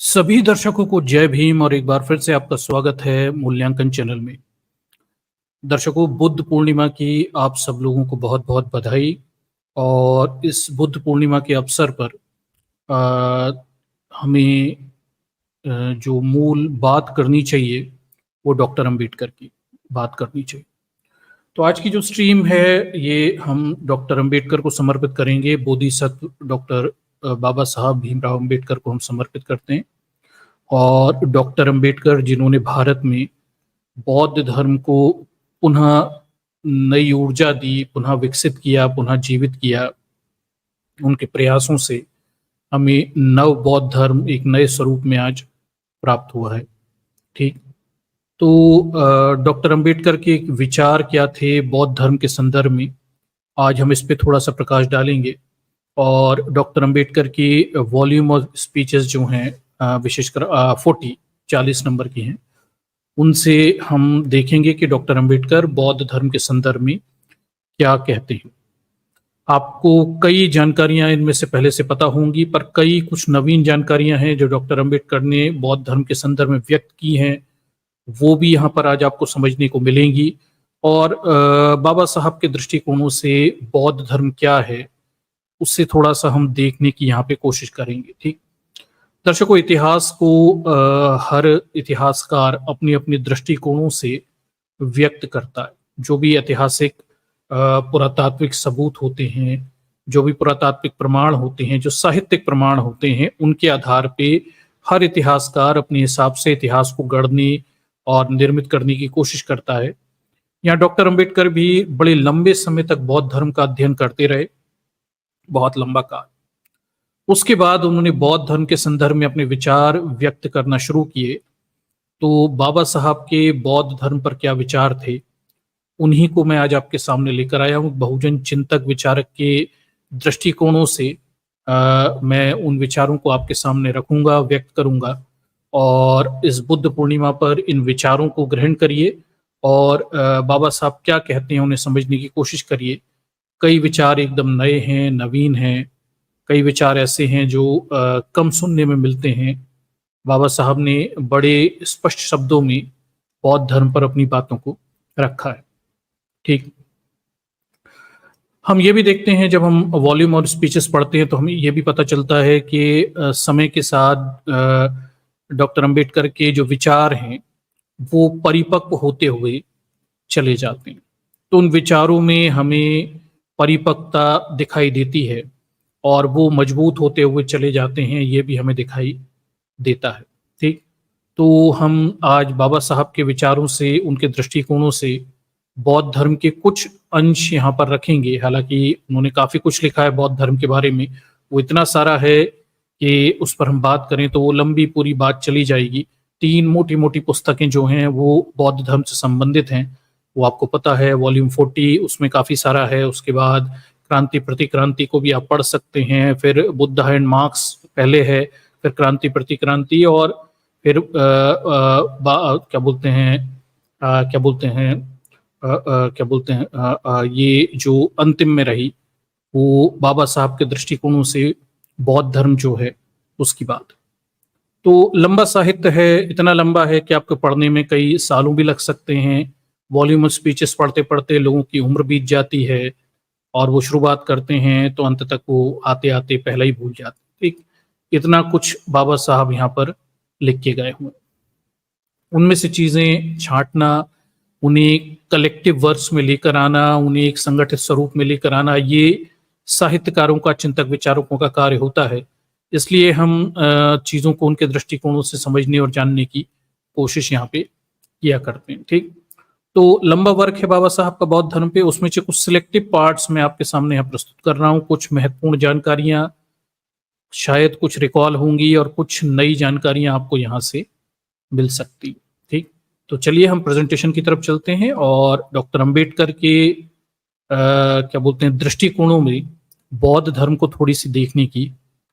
सभी दर्शकों को जय भीम और एक बार फिर से आपका स्वागत है मूल्यांकन चैनल में। दर्शकों, बुद्ध पूर्णिमा की आप सब लोगों को बहुत-बहुत बधाई। और इस बुद्ध पूर्णिमा के अवसर पर अ, हमें जो मूल बात करनी चाहिए वो डॉक्टर अंबेडकर की बात करनी चाहिए। तो आज की जो स्ट्रीम है ये हम डॉक्टर अंबेडकर को समर्पित करेंगे। बोधिसत्व डॉक्टर बाबा साहब भीमराव अंबेडकर को हम समर्पित करते हैं। और डॉक्टर अंबेडकर जिन्होंने भारत में बौद्ध धर्म को पुनः नई ऊर्जा दी, पुनः विकसित किया, पुनः जीवित किया, उनके प्रयासों से हमें नव बौद्ध धर्म एक नए स्वरूप में आज प्राप्त हुआ है। ठीक। तो डॉक्टर अंबेडकर के विचार क्या थे बौद्ध धर्म के संदर्भ में, आज हम इस पे थोड़ा सा प्रकाश डालेंगे। और डॉक्टर अंबेडकर की वॉल्यूम ऑफ स्पीचेस जो हैं विशेषकर 40 नंबर की हैं, उनसे हम देखेंगे कि डॉक्टर अंबेडकर बौद्ध धर्म के संदर्भ में क्या कहते हैं। आपको कई जानकारियां इनमें से पहले से पता होंगी, पर कई कुछ नवीन जानकारियां हैं जो डॉक्टर अंबेडकर ने बौद्ध धर्म के संदर्भ में व्यक्त की हैं, वो भी यहाँ पर आज आपको समझने को मिलेंगी। और बाबा साहब के दृष्टिकोणों से बौद्ध धर्म क्या है उससे थोड़ा सा हम देखने की यहाँ पे कोशिश करेंगे। ठीक। दर्शकों, इतिहास को हर इतिहासकार अपनी अपनी दृष्टिकोणों से व्यक्त करता है। जो भी ऐतिहासिक पुरातात्विक सबूत होते हैं, जो भी पुरातात्विक प्रमाण होते हैं, जो साहित्यिक प्रमाण होते हैं, उनके आधार पे हर इतिहासकार अपने हिसाब से इतिहास को गढ़ने और निर्मित करने की कोशिश करता है। यहाँ डॉक्टर अंबेडकर भी बड़े लंबे समय तक बौद्ध धर्म का अध्ययन करते रहे, बहुत लंबा काल। उसके बाद उन्होंने बौद्ध धर्म के संदर्भ में अपने विचार व्यक्त करना शुरू किए। तो बाबा साहब के बौद्ध धर्म पर क्या विचार थे, उन्हीं को मैं आज आपके सामने लेकर आया हूँ। बहुजन चिंतक विचारक के दृष्टिकोणों से मैं उन विचारों को आपके सामने रखूंगा, व्यक्त करूंगा। और इस बुद्ध पूर्णिमा पर इन विचारों को ग्रहण करिए और बाबा साहब क्या कहते हैं उन्हें समझने की कोशिश करिए। कई विचार एकदम नए हैं, नवीन हैं, कई विचार ऐसे हैं जो कम सुनने में मिलते हैं। बाबा साहब ने बड़े स्पष्ट शब्दों में बौद्ध धर्म पर अपनी बातों को रखा है। ठीक। हम ये भी देखते हैं, जब हम वॉल्यूम और स्पीचेस पढ़ते हैं तो हमें ये भी पता चलता है कि समय के साथ डॉक्टर अंबेडकर के जो विचार हैं वो परिपक्व होते हुए चले जाते हैं। तो उन विचारों में हमें परिपक्वता दिखाई देती है और वो मजबूत होते हुए चले जाते हैं, ये भी हमें दिखाई देता है। ठीक। तो हम आज बाबा साहब के विचारों से, उनके दृष्टिकोणों से बौद्ध धर्म के कुछ अंश यहाँ पर रखेंगे। हालांकि उन्होंने काफी कुछ लिखा है बौद्ध धर्म के बारे में, वो इतना सारा है कि उस पर हम बात करें तो वो लंबी पूरी बात चली जाएगी। 3 मोटी मोटी पुस्तकें जो हैं वो बौद्ध धर्म से संबंधित हैं, वो आपको पता है। वॉल्यूम 40 उसमें काफी सारा है। उसके बाद क्रांति प्रतिक्रांति को भी आप पढ़ सकते हैं। फिर बुद्ध एंड मार्क्स पहले है, फिर क्रांति प्रतिक्रांति, और फिर क्या बोलते हैं ये जो अंतिम में रही वो बाबा साहब के दृष्टिकोणों से बौद्ध धर्म जो है उसकी बात। तो लंबा साहित्य है, इतना लंबा है कि आपको पढ़ने में कई सालों भी लग सकते हैं। वॉल्यूम ऑफ स्पीचेस पढ़ते पढ़ते लोगों की उम्र बीत जाती है और वो शुरुआत करते हैं तो अंत तक वो आते आते पहला ही भूल जाते हैं। ठीक। इतना कुछ बाबा साहब यहाँ पर लिख के गए हुए, उनमें से चीजें छांटना, उन्हें कलेक्टिव वर्क्स में लेकर आना, उन्हें एक संगठित स्वरूप में लेकर आना, ये साहित्यकारों का, चिंतक विचारकों का कार्य होता है। इसलिए हम चीजों को उनके दृष्टिकोणों से समझने और जानने की कोशिश यहाँ पे किया करते हैं। ठीक। तो लंबा वर्क है बाबा साहब का बौद्ध धर्म पे, उसमें से कुछ सिलेक्टिव पार्ट्स मैं आपके सामने यहाँ प्रस्तुत कर रहा हूँ। कुछ महत्वपूर्ण जानकारियां शायद कुछ रिकॉल होंगी और कुछ नई जानकारियां आपको यहाँ से मिल सकती। ठीक। तो चलिए हम प्रेजेंटेशन की तरफ चलते हैं और डॉक्टर अंबेडकर के क्या बोलते हैं दृष्टिकोणों में बौद्ध धर्म को थोड़ी सी देखने की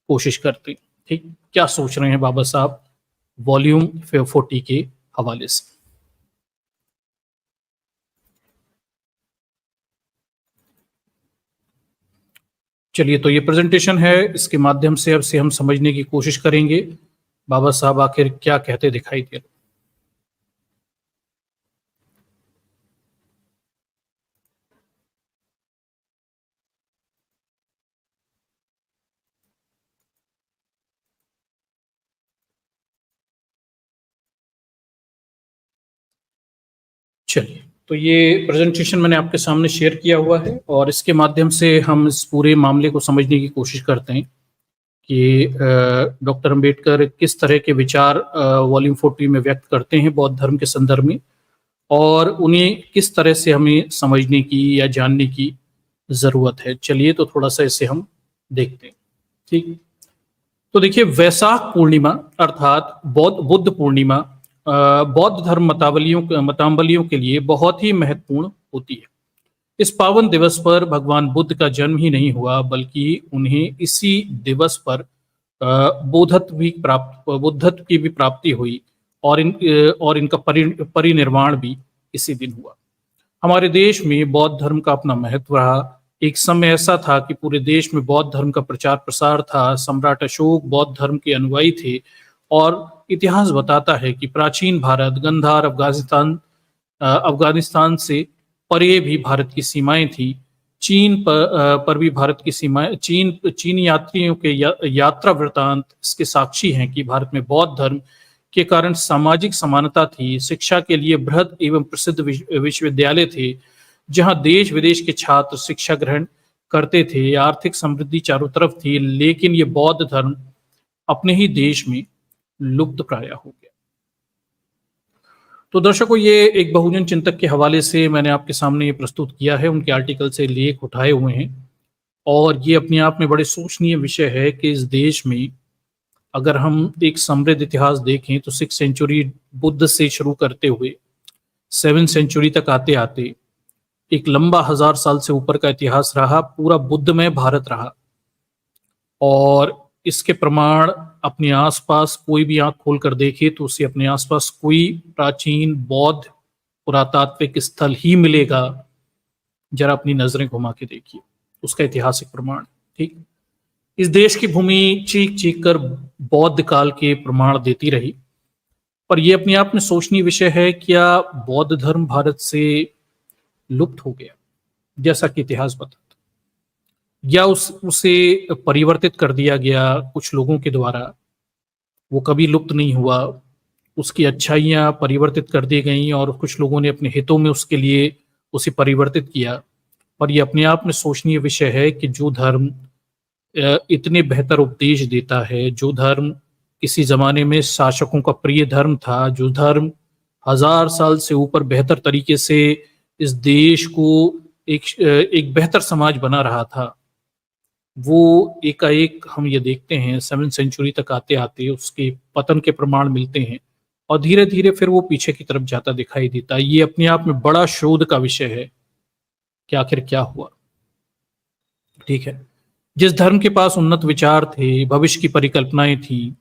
कोशिश करते हैं। ठीक। क्या सोच रहे हैं बाबा साहब वॉल्यूम 40 के हवाले से। चलिए, तो ये प्रेजेंटेशन है, इसके माध्यम से अब से हम समझने की कोशिश करेंगे बाबा साहब आखिर क्या कहते दिखाई दे रहे? चलिए, तो ये प्रेजेंटेशन मैंने आपके सामने शेयर किया हुआ है और इसके माध्यम से हम इस पूरे मामले को समझने की कोशिश करते हैं कि डॉक्टर अंबेडकर किस तरह के विचार वॉल्यूम 40 में व्यक्त करते हैं बौद्ध धर्म के संदर्भ में, और उन्हें किस तरह से हमें समझने की या जानने की ज़रूरत है। चलिए, तो थोड़ा-सा इसे हम देखते हैं। ठीक। तो देखिए, वैशाख पूर्णिमा अर्थात बुद्ध पूर्णिमा बौद्ध धर्म मतावलियों के लिए बहुत ही महत्वपूर्ण होती है। इस पावन दिवस पर भगवान बुद्ध का जन्म ही नहीं हुआ, बल्कि उन्हें इसी दिवस पर बुद्धत्व की भी प्राप्ति हुई और इनका परिनिर्वाण भी इसी दिन हुआ। हमारे देश में बौद्ध धर्म का अपना महत्व रहा। एक समय ऐसा था कि पूरे देश में बौद्ध धर्म का प्रचार प्रसार था। सम्राट अशोक बौद्ध धर्म के अनुयायी थे और इतिहास बताता है कि प्राचीन भारत, गंधार, अफगानिस्तान से परे भी भारत की सीमाएं थी। पर भी भारत की सीमाएं, चीनी यात्रियों के यात्रा वृतांत इसके साक्षी हैं कि भारत में बौद्ध धर्म के कारण सामाजिक समानता थी। शिक्षा के लिए बृहद एवं प्रसिद्ध विश्वविद्यालय थे, जहां देश विदेश के छात्र शिक्षा ग्रहण करते थे। आर्थिक समृद्धि चारों तरफ थी, लेकिन ये बौद्ध धर्म अपने ही देश में लुप्त प्राय हो गया। तो दर्शकों, ये एक बहुजन चिंतक के हवाले से मैंने आपके सामने ये प्रस्तुत किया है, उनके आर्टिकल से लेख उठाए हुए हैं, और ये अपने आप में बड़े सोचनीय विषय है कि इस देश में अगर हम एक समृद्ध इतिहास देखें तो 6th सेंचुरी बुद्ध से शुरू करते हुए 7th सेंचुरी तक आते आते एक लंबा 1000 साल से ऊपर का इतिहास रहा, पूरा बुद्धमय भारत रहा। और इसके प्रमाण अपने आसपास कोई भी आंख खोल कर देखे तो उसे अपने आसपास कोई प्राचीन बौद्ध पुरातात्विक स्थल ही मिलेगा। जरा अपनी नजरें घुमा के देखिए, उसका ऐतिहासिक प्रमाण। ठीक, इस देश की भूमि चीख चीख कर बौद्ध काल के प्रमाण देती रही, पर यह अपने आप में सोचनीय विषय है, क्या बौद्ध धर्म भारत से लुप्त हो गया जैसा कि इतिहास बताता, या उसे परिवर्तित कर दिया गया कुछ लोगों के द्वारा? वो कभी लुप्त नहीं हुआ, उसकी अच्छाइयाँ परिवर्तित कर दी गई और कुछ लोगों ने अपने हितों में उसके लिए उसे परिवर्तित किया। पर यह अपने आप में सोचनीय विषय है कि जो धर्म इतने बेहतर उपदेश देता है, जो धर्म किसी जमाने में शासकों का प्रिय धर्म था, जो धर्म 1000 साल से ऊपर बेहतर तरीके से इस देश को एक बेहतर समाज बना रहा था, वो एकाएक हम ये देखते हैं 7th सेंचुरी तक आते आते उसके पतन के प्रमाण मिलते हैं और धीरे धीरे फिर वो पीछे की तरफ जाता दिखाई देता है। ये अपने आप में बड़ा शोध का विषय है कि आखिर क्या हुआ। ठीक है, जिस धर्म के पास उन्नत विचार थे, भविष्य की परिकल्पनाएं थी,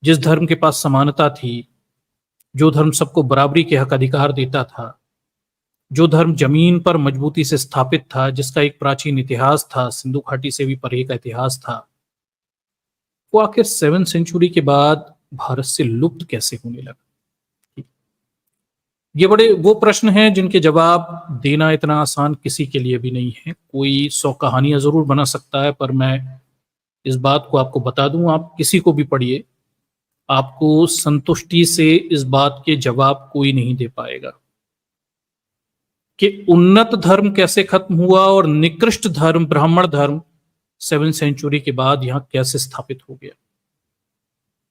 जिस धर्म के पास समानता थी, जो धर्म सबको बराबरी के हक अधिकार देता था, जो धर्म जमीन पर मजबूती से स्थापित था, जिसका एक प्राचीन इतिहास था, सिंधु घाटी से भी परे का इतिहास था, वो आखिर 7th सेंचुरी के बाद भारत से लुप्त कैसे होने लगा? ये बड़े वो प्रश्न हैं जिनके जवाब देना इतना आसान किसी के लिए भी नहीं है। कोई 100 कहानियां जरूर बना सकता है, पर मैं इस बात को आपको बता दूं, आप किसी को भी पढ़िए, आपको संतुष्टि से इस बात के जवाब कोई नहीं दे पाएगा कि उन्नत धर्म कैसे खत्म हुआ और निकृष्ट धर्म, ब्राह्मण धर्म 7th सेंचुरी के बाद यहां कैसे स्थापित हो गया।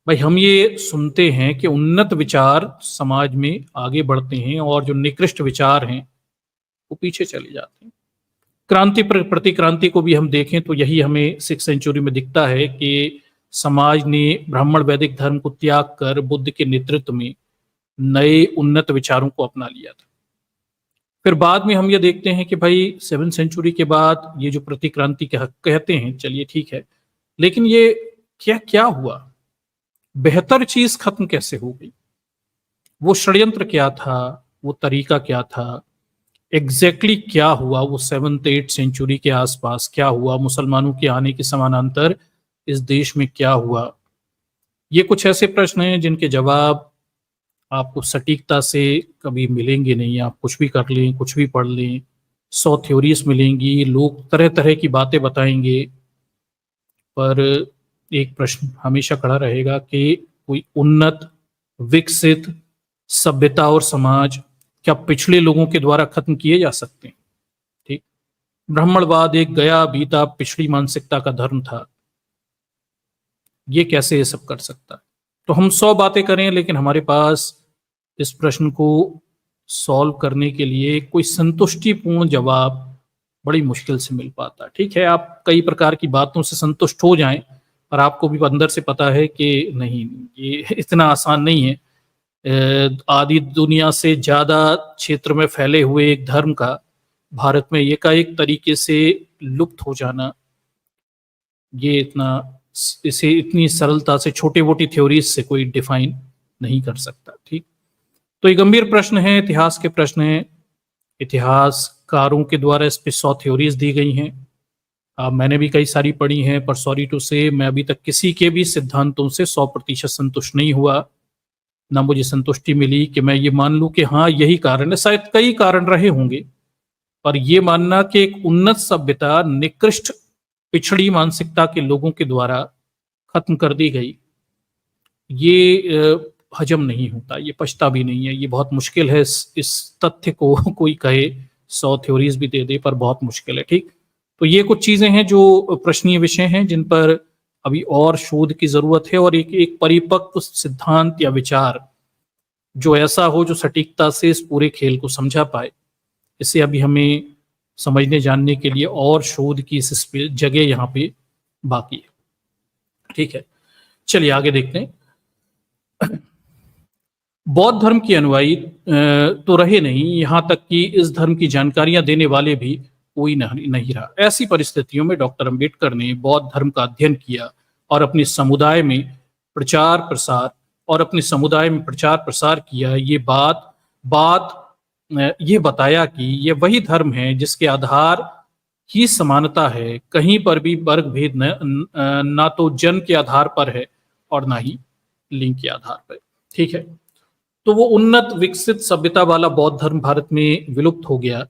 भाई, हम ये सुनते हैं कि उन्नत विचार समाज में आगे बढ़ते हैं और जो निकृष्ट विचार हैं वो पीछे चले जाते हैं। क्रांति प्रतिक्रांति को भी हम देखें तो यही हमें 6th सेंचुरी में दिखता है कि समाज ने ब्राह्मण वैदिक धर्म को त्याग कर बुद्ध के नेतृत्व में नए उन्नत विचारों को अपना लिया था। फिर बाद में हम ये देखते हैं कि भाई 7th सेंचुरी के बाद ये जो प्रतिक्रांति कहते हैं, चलिए ठीक है, लेकिन ये क्या क्या हुआ? बेहतर चीज खत्म कैसे हो गई? वो षड्यंत्र क्या था? वो तरीका क्या था? एग्जैक्टली क्या हुआ? वो 7th 8th सेंचुरी के आसपास क्या हुआ? मुसलमानों के आने के समानांतर इस देश में क्या हुआ? ये कुछ ऐसे प्रश्न हैं जिनके जवाब आपको सटीकता से कभी मिलेंगे नहीं। आप कुछ भी कर लें, कुछ भी पढ़ लें, 100 थ्योरीज मिलेंगी, लोग तरह-तरह की बातें बताएँगे, पर एक प्रश्न हमेशा खड़ा रहेगा कि कोई उन्नत, विकसित सभ्यता और समाज क्या पिछड़े लोगों के द्वारा खत्म किए जा सकते हैं? ठीक। ब्राह्मणवाद एक गया बीता पिछड़ी मानसिकता का धर्म था। ये कैसे ये सब कर सकता है? तो हम 100 बातें करें, लेकिन हमारे पास इस प्रश्न को सॉल्व करने के लिए कोई संतुष्टिपूर्ण जवाब बड़ी मुश्किल से मिल पाता है। ठीक है, आप कई प्रकार की बातों से संतुष्ट हो जाएँ, पर आपको भी अंदर से पता है कि नहीं, ये इतना आसान नहीं है। आधी दुनिया से ज़्यादा क्षेत्र में फैले हुए एक धर्म का भारत में एकाएक तरीके से लुप्त हो जाना, ये इसे इतनी सरलता से छोटी-मोटी थ्योरीज से कोई डिफाइन नहीं कर सकता। ठीक। तो ये गंभीर प्रश्न है, इतिहास के प्रश्न हैं। इतिहासकारों के द्वारा इस पे 100 थ्योरीज दी गई हैं। मैंने भी कई सारी पढ़ी हैं, पर सॉरी टू से मैं अभी तक किसी के भी सिद्धांतों से 100% संतुष्ट नहीं हुआ। ना मुझे संतुष्टि मिली कि मैं ये मान लूँ कि हाँ, यही कारण है। शायद कई कारण रहे होंगे, पर ये मानना कि एक उन्नत सभ्यता निकृष्ट पिछड़ी मानसिकता के लोगों के द्वारा खत्म कर दी गई, ये हजम नहीं होता, ये पचता भी नहीं है। ये बहुत मुश्किल है इस तथ्य को कोई कहे, 100 थ्योरीज भी दे दे, पर बहुत मुश्किल है। ठीक। तो ये कुछ चीजें हैं जो प्रश्नीय विषय हैं, जिन पर अभी और शोध की जरूरत है, और एक परिपक्व सिद्धांत या विचार जो ऐसा हो, जो सटीकता से इस पूरे खेल को समझा पाए, इसे अभी हमें समझने जानने के लिए और शोध की इस जगह यहाँ पे बाकी है। ठीक है, चलिए आगे देखते हैं। बौद्ध धर्म के अनुयायी तो रहे नहीं, यहाँ तक कि इस धर्म की जानकारियां देने वाले भी कोई नहीं रहा। ऐसी परिस्थितियों में डॉक्टर अंबेडकर ने बौद्ध धर्म का अध्ययन किया और अपने समुदाय में प्रचार प्रसार किया। ये बताया कि ये वही धर्म है जिसके आधार ही समानता है, कहीं पर भी वर्ग भेद ना तो जन्म के आधार पर है और ना ही लिंग के आधार पर। ठीक है, तो वो उन्नत विकसित सभ्यता वाला बौद्ध धर्म भारत में विलुप्त हो गया,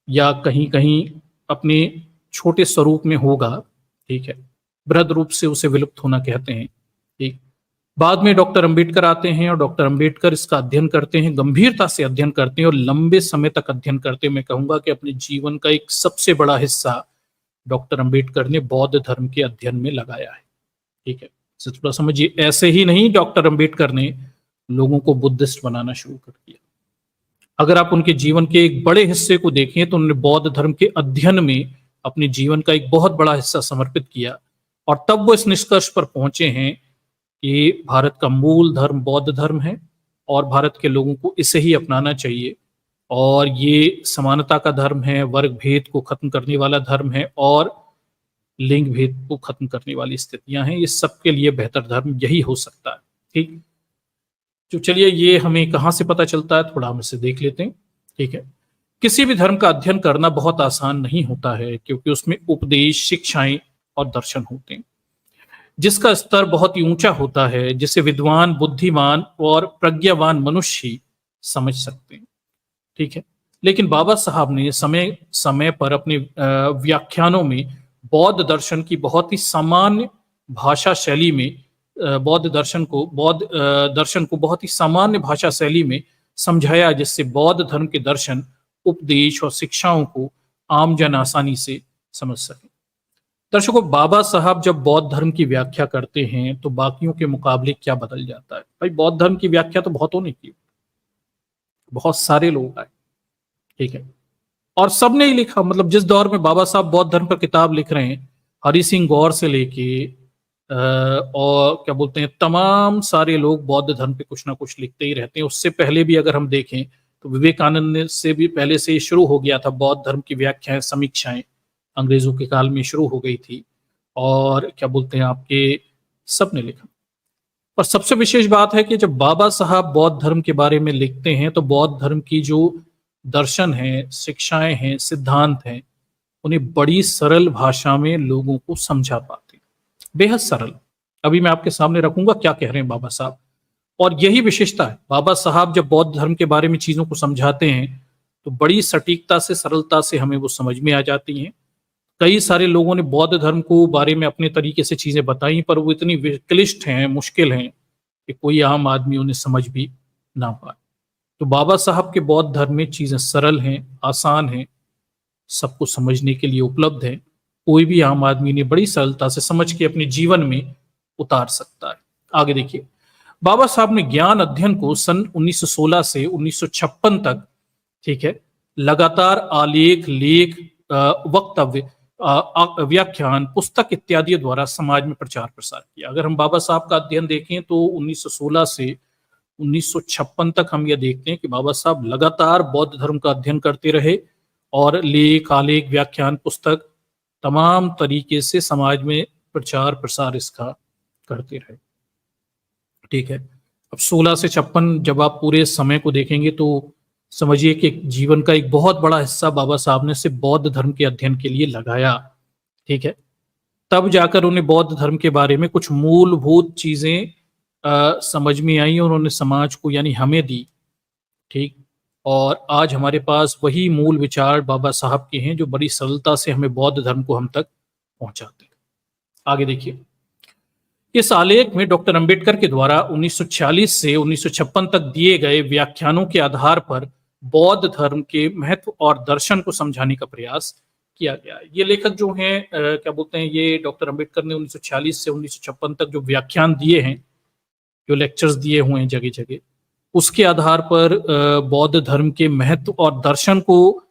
या कहीं कहीं अपने छोटे स्वरूप में होगा। ठीक है, बृहद रूप से उसे विलुप्त होना कहते हैं। ठीक। बाद में डॉक्टर अंबेडकर आते हैं, और डॉक्टर अंबेडकर इसका अध्ययन करते हैं, गंभीरता से अध्ययन करते हैं और लंबे समय तक अध्ययन करते हैं। मैं कहूंगा कि अपने जीवन का एक सबसे बड़ा हिस्सा डॉक्टर अंबेडकर ने बौद्ध धर्म के अध्ययन में लगाया है। ठीक है, थोड़ा समझिए, ऐसे ही नहीं डॉक्टर अंबेडकर ने लोगों को बुद्धिस्ट बनाना शुरू कर दिया। अगर आप उनके जीवन के एक बड़े हिस्से को देखें तो उन्होंने बौद्ध धर्म के अध्ययन में अपने जीवन का एक बहुत बड़ा हिस्सा समर्पित किया, और तब वो इस निष्कर्ष पर पहुंचे हैं कि भारत का मूल धर्म बौद्ध धर्म है, और भारत के लोगों को इसे ही अपनाना चाहिए, और ये समानता का धर्म है, वर्ग भेद को खत्म करने वाला धर्म है, और लिंग भेद को खत्म करने वाली स्थितियां हैं। ये सबके लिए बेहतर धर्म यही हो सकता है। ठीक। तो चलिए, ये हमें कहाँ से पता चलता है, थोड़ा हम इसे देख लेते हैं। ठीक है, किसी भी धर्म का अध्ययन करना बहुत आसान नहीं होता है, क्योंकि उसमें उपदेश, शिक्षाएं और दर्शन होते हैं, जिसका स्तर बहुत ही ऊंचा होता है, जिसे विद्वान, बुद्धिमान और प्रज्ञावान मनुष्य ही समझ सकते हैं। ठीक है, लेकिन बाबा साहब ने समय समय पर अपने व्याख्यानों में बौद्ध दर्शन की बहुत ही सामान्य भाषा शैली में बौद्ध दर्शन को बहुत ही सामान्य भाषा शैली में समझाया, जिससे बौद्ध धर्म के दर्शन, उपदेश और शिक्षाओं को आम जन आसानी से समझ सके। दर्शकों, बाबा साहब जब बौद्ध धर्म की व्याख्या करते हैं तो बाकियों के मुकाबले क्या बदल जाता है? भाई, बौद्ध धर्म की व्याख्या तो बहुतों ने की, बहुत सारे लोग आए। ठीक है, और सबने ही लिखा। मतलब जिस दौर में बाबा साहब बौद्ध धर्म पर किताब लिख रहे हैं, हरि सिंह गौर से लेके और क्या बोलते हैं, तमाम सारे लोग बौद्ध धर्म पे कुछ ना कुछ लिखते ही रहते हैं। उससे पहले भी अगर हम देखें तो विवेकानंद ने से भी पहले से शुरू हो गया था बौद्ध धर्म की व्याख्याएं, समीक्षाएं, अंग्रेजों के काल में शुरू हो गई थी, और क्या बोलते हैं, आपके सबने लिखा। पर सबसे विशेष बात है कि जब बाबा साहब बौद्ध धर्म के बारे में लिखते हैं तो बौद्ध धर्म की जो दर्शन है, शिक्षाएं हैं, सिद्धांत हैं, उन्हें बड़ी सरल भाषा में लोगों को समझा पाते, बेहद सरल। अभी मैं आपके सामने रखूंगा क्या कह रहे हैं बाबा साहब। और यही विशेषता है, बाबा साहब जब बौद्ध धर्म के बारे में चीजों को समझाते हैं तो बड़ी सटीकता से, सरलता से हमें वो समझ में आ जाती हैं। कई सारे लोगों ने बौद्ध धर्म को बारे में अपने तरीके से चीजें बताई, पर वो इतनी क्लिष्ट हैं, मुश्किल हैं कि कोई आम आदमी उन्हें समझ भी ना पाए। तो बाबा साहब के बौद्ध धर्म में चीजें सरल हैं, आसान हैं, सबको समझने के लिए उपलब्ध है। कोई भी आम आदमी ने बड़ी सरलता से समझ के अपने जीवन में उतार सकता है। आगे देखिए, बाबा साहब ने ज्ञान अध्ययन को सन 1916 से 1956 तक, ठीक है, लगातार आलेख, लेख, वक्तव्य, व्याख्यान, पुस्तक इत्यादि द्वारा समाज में प्रचार प्रसार किया। अगर हम बाबा साहब का अध्ययन देखें तो 1916 से 1956 तक हम यह देखते हैं कि बाबा साहब लगातार बौद्ध धर्म का अध्ययन करते रहे और लेख, आलेख, व्याख्यान, पुस्तक तमाम तरीके से समाज में प्रचार प्रसार इसका करते रहे। ठीक है, अब 16 से 56 जब आप पूरे समय को देखेंगे तो समझिए कि जीवन का एक बहुत बड़ा हिस्सा बाबा साहब ने सिर्फ बौद्ध धर्म के अध्ययन के लिए लगाया। ठीक है, तब जाकर उन्हें बौद्ध धर्म के बारे में कुछ मूलभूत चीजें समझ में आई और उन्होंने समाज को, यानी हमें दी। ठीक, और आज हमारे पास वही मूल विचार बाबा साहब के हैं जो बड़ी सरलता से हमें बौद्ध धर्म को हम तक पहुंचाते हैं। आगे देखिए, इस आलेख में डॉक्टर अंबेडकर के द्वारा 1946 से 1956 तक दिए गए व्याख्यानों के आधार पर बौद्ध धर्म के महत्व और दर्शन को समझाने का प्रयास किया गया है। ये लेखक जो हैं क्या बोलते हैं, ये डॉक्टर अंबेडकर ने 1946 से 1956 तक जो व्याख्यान दिए हैं, जो लेक्चर्स दिए हुए हैं जगह जगह, उसके आधार पर बौद्ध धर्म के महत्व और दर्शन को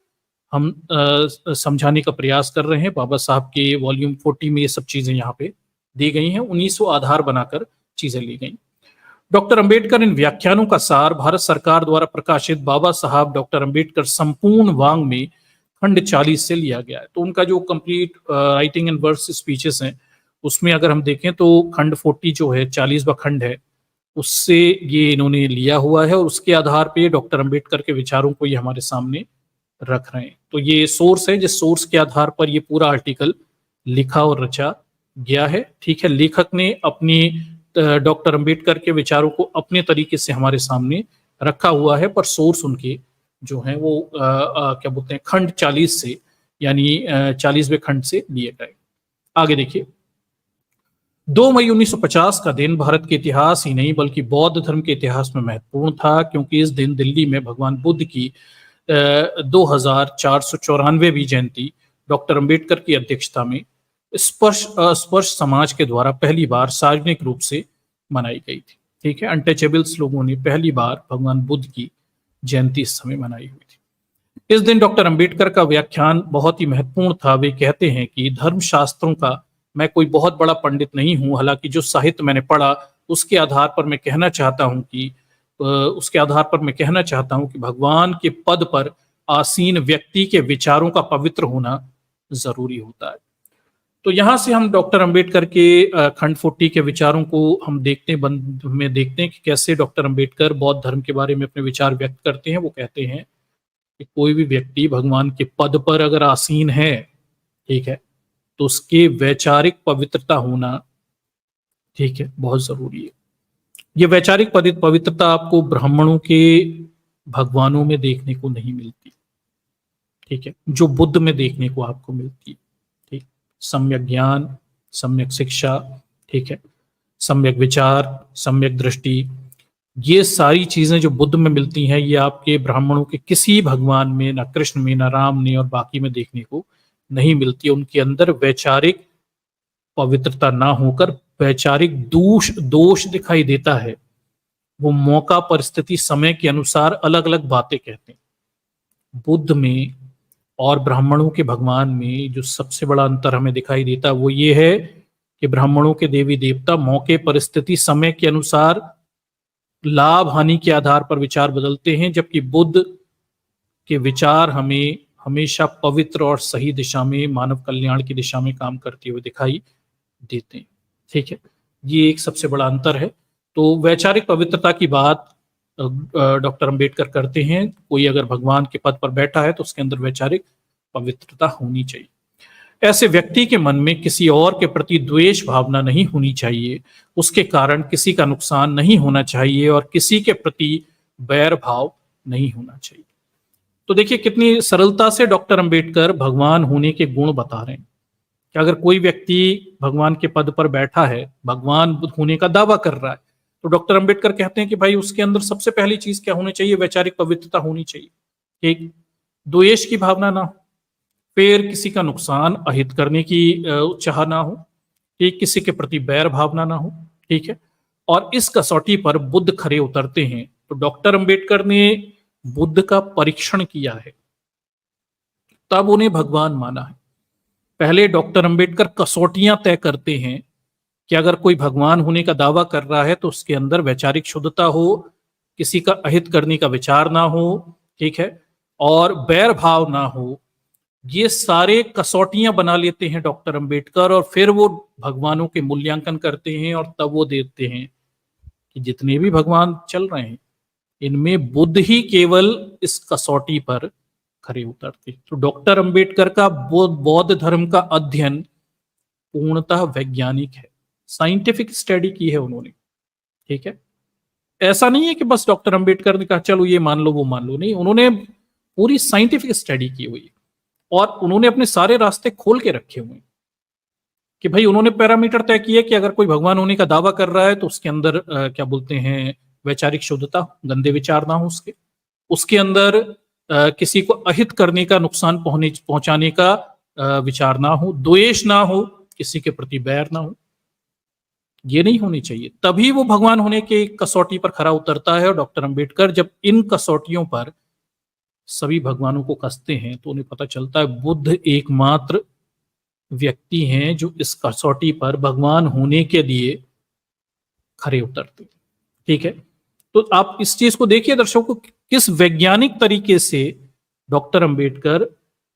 हम समझाने का प्रयास कर रहे हैं। बाबा साहब के वॉल्यूम 40 में ये सब चीजें यहाँ पे दी गई हैं, 1900 आधार बनाकर चीजें ली गई। डॉक्टर अंबेडकर इन व्याख्यानों का सार भारत सरकार द्वारा प्रकाशित बाबा साहब डॉक्टर अंबेडकर संपूर्ण वांग में खंड 40 से लिया गया है। तो उनका जो complete writing and words speeches हैं, उसमें अगर हम देखें तो खंड 40 जो है, 40वां खंड है, उससे ये इन्होंने लिया हुआ है और उसके आधार पे डॉक्टर अंबेडकर के विचारों को ये हमारे सामने रख रहे हैं। तो ये सोर्स है, जिस सोर्स के आधार पर ये पूरा आर्टिकल लिखा और रचा गया है। ठीक है, लेखक ने अपनी डॉक्टर अंबेडकर के विचारों को अपने तरीके से हमारे सामने रखा हुआ है, पर सोर्स उनके जो हैं वो क्या बोलते हैं, खंड 40 से, यानी 40वें खंड से लिए गए। आगे देखिए, 2 मई 1950 का दिन भारत के इतिहास ही नहीं बल्कि बौद्ध धर्म के इतिहास में महत्वपूर्ण था, क्योंकि इस दिन दिल्ली में भगवान बुद्ध की 2494वीं जयंती डॉक्टर अंबेडकर की अध्यक्षता में स्पर्श समाज के द्वारा पहली बार सार्वजनिक रूप से मनाई गई थी। ठीक है, अनटचेबल्स लोगों ने पहली बार भगवान बुद्ध की जयंती इस समय मनाई हुई थी। इस दिन डॉक्टर अंबेडकर का व्याख्यान बहुत ही महत्वपूर्ण था। वे कहते हैं कि धर्मशास्त्रों का मैं कोई बहुत बड़ा पंडित नहीं हूं, हालांकि जो साहित्य मैंने पढ़ा उसके आधार पर मैं कहना चाहता हूं कि भगवान के पद पर आसीन व्यक्ति के विचारों का पवित्र होना जरूरी होता है। तो यहां से हम डॉक्टर अंबेडकर के खंड 40 के विचारों को हम देखते हैं कि कैसे डॉक्टर अंबेडकर बौद्ध धर्म के बारे में अपने विचार व्यक्त करते हैं। वो कहते हैं कि कोई भी व्यक्ति भगवान के पद पर अगर आसीन है, ठीक है, तो उसके वैचारिक पवित्रता होना, ठीक है, बहुत जरूरी है। ये वैचारिक पवित्रता आपको ब्राह्मणों के भगवानों में देखने को नहीं मिलती, ठीक है, जो बुद्ध में देखने को आपको मिलती है। ठीक, सम्यक ज्ञान, सम्यक शिक्षा, ठीक है, सम्यक विचार, सम्यक दृष्टि, ये सारी चीजें जो बुद्ध में मिलती हैं, ये आपके ब्राह्मणों के किसी भगवान में, ना कृष्ण में, ना राम में और बाकी में देखने को नहीं मिलती। उनके अंदर वैचारिक पवित्रता ना होकर वैचारिक दोष दिखाई देता है। वो मौका, परिस्थिति, समय के अनुसार अलग अलग बातें कहते हैं। बुद्ध में और ब्राह्मणों के भगवान में जो सबसे बड़ा अंतर हमें दिखाई देता है वो ये है कि ब्राह्मणों के देवी देवता मौके, परिस्थिति, समय के अनुसार, लाभ हानि के आधार पर विचार बदलते हैं, जबकि बुद्ध के विचार हमें हमेशा पवित्र और सही दिशा में, मानव कल्याण की दिशा में काम करते हुए दिखाई देते हैं। ठीक है, ये एक सबसे बड़ा अंतर है। तो वैचारिक पवित्रता की बात डॉक्टर अंबेडकर करते हैं। कोई अगर भगवान के पद पर बैठा है तो उसके अंदर वैचारिक पवित्रता होनी चाहिए। ऐसे व्यक्ति के मन में किसी और के प्रति द्वेष भावना नहीं होनी चाहिए, उसके कारण किसी का नुकसान नहीं होना चाहिए और किसी के प्रति बैर भाव नहीं होना चाहिए। तो देखिए कितनी सरलता से डॉक्टर अंबेडकर भगवान होने के गुण बता रहे हैं कि अगर कोई व्यक्ति भगवान के पद पर बैठा है, भगवान होने का दावा कर रहा है, तो डॉक्टर अंबेडकर कहते हैं कि भाई उसके अंदर सबसे पहली चीज क्या होनी चाहिए? वैचारिक पवित्रता होनी चाहिए। एक, द्वेष की भावना ना हो, फिर किसी का नुकसान अहित करने की चाह ना हो, ठीक, किसी के प्रति बैर भावना ना हो, ठीक है। और इस कसौटी पर बुद्ध खरे उतरते हैं। तो डॉक्टर अंबेडकर ने बुद्ध का परीक्षण किया है, तब उन्हें भगवान माना है। पहले डॉक्टर अंबेडकर कसौटियां तय करते हैं कि अगर कोई भगवान होने का दावा कर रहा है तो उसके अंदर वैचारिक शुद्धता हो, किसी का अहित करने का विचार ना हो, ठीक है, और बैर भाव ना हो। ये सारे कसौटियां बना लेते हैं डॉक्टर अंबेडकर और फिर वो भगवानों के मूल्यांकन करते हैं और तब वो देते हैं कि जितने भी भगवान चल रहे हैं इनमें बुद्ध ही केवल इस कसौटी पर खरे उतरते। तो डॉक्टर अंबेडकर का बौद्ध धर्म का अध्ययन पूर्णतः वैज्ञानिक है, साइंटिफिक स्टडी की है उन्होंने, ठीक है। ऐसा नहीं है कि बस डॉक्टर अंबेडकर ने कहा चलो ये मान लो वो मान लो, नहीं, उन्होंने पूरी साइंटिफिक स्टडी की हुई है और उन्होंने अपने सारे रास्ते खोल के रखे हुए हैं कि भाई उन्होंने पैरामीटर तय किए कि अगर कोई भगवान होने का दावा कर रहा है तो उसके अंदर क्या बोलते हैं, वैचारिक शुद्धता, गंदे विचार ना हो उसके अंदर किसी को अहित करने का, नुकसान पहुंचाने का विचार ना हो, द्वेष ना हो, किसी के प्रति बैर ना हो, ये नहीं होनी चाहिए। तभी वो भगवान होने के कसौटी पर खरा उतरता है। और डॉक्टर अंबेडकर जब इन कसौटियों पर सभी भगवानों को कसते हैं तो उन्हें पता चलता है बुद्ध एकमात्र व्यक्ति हैं जो इस कसौटी पर भगवान होने के लिए खरे उतरते, ठीक है। तो आप इस चीज को देखिए दर्शकों, किस वैज्ञानिक तरीके से डॉक्टर अंबेडकर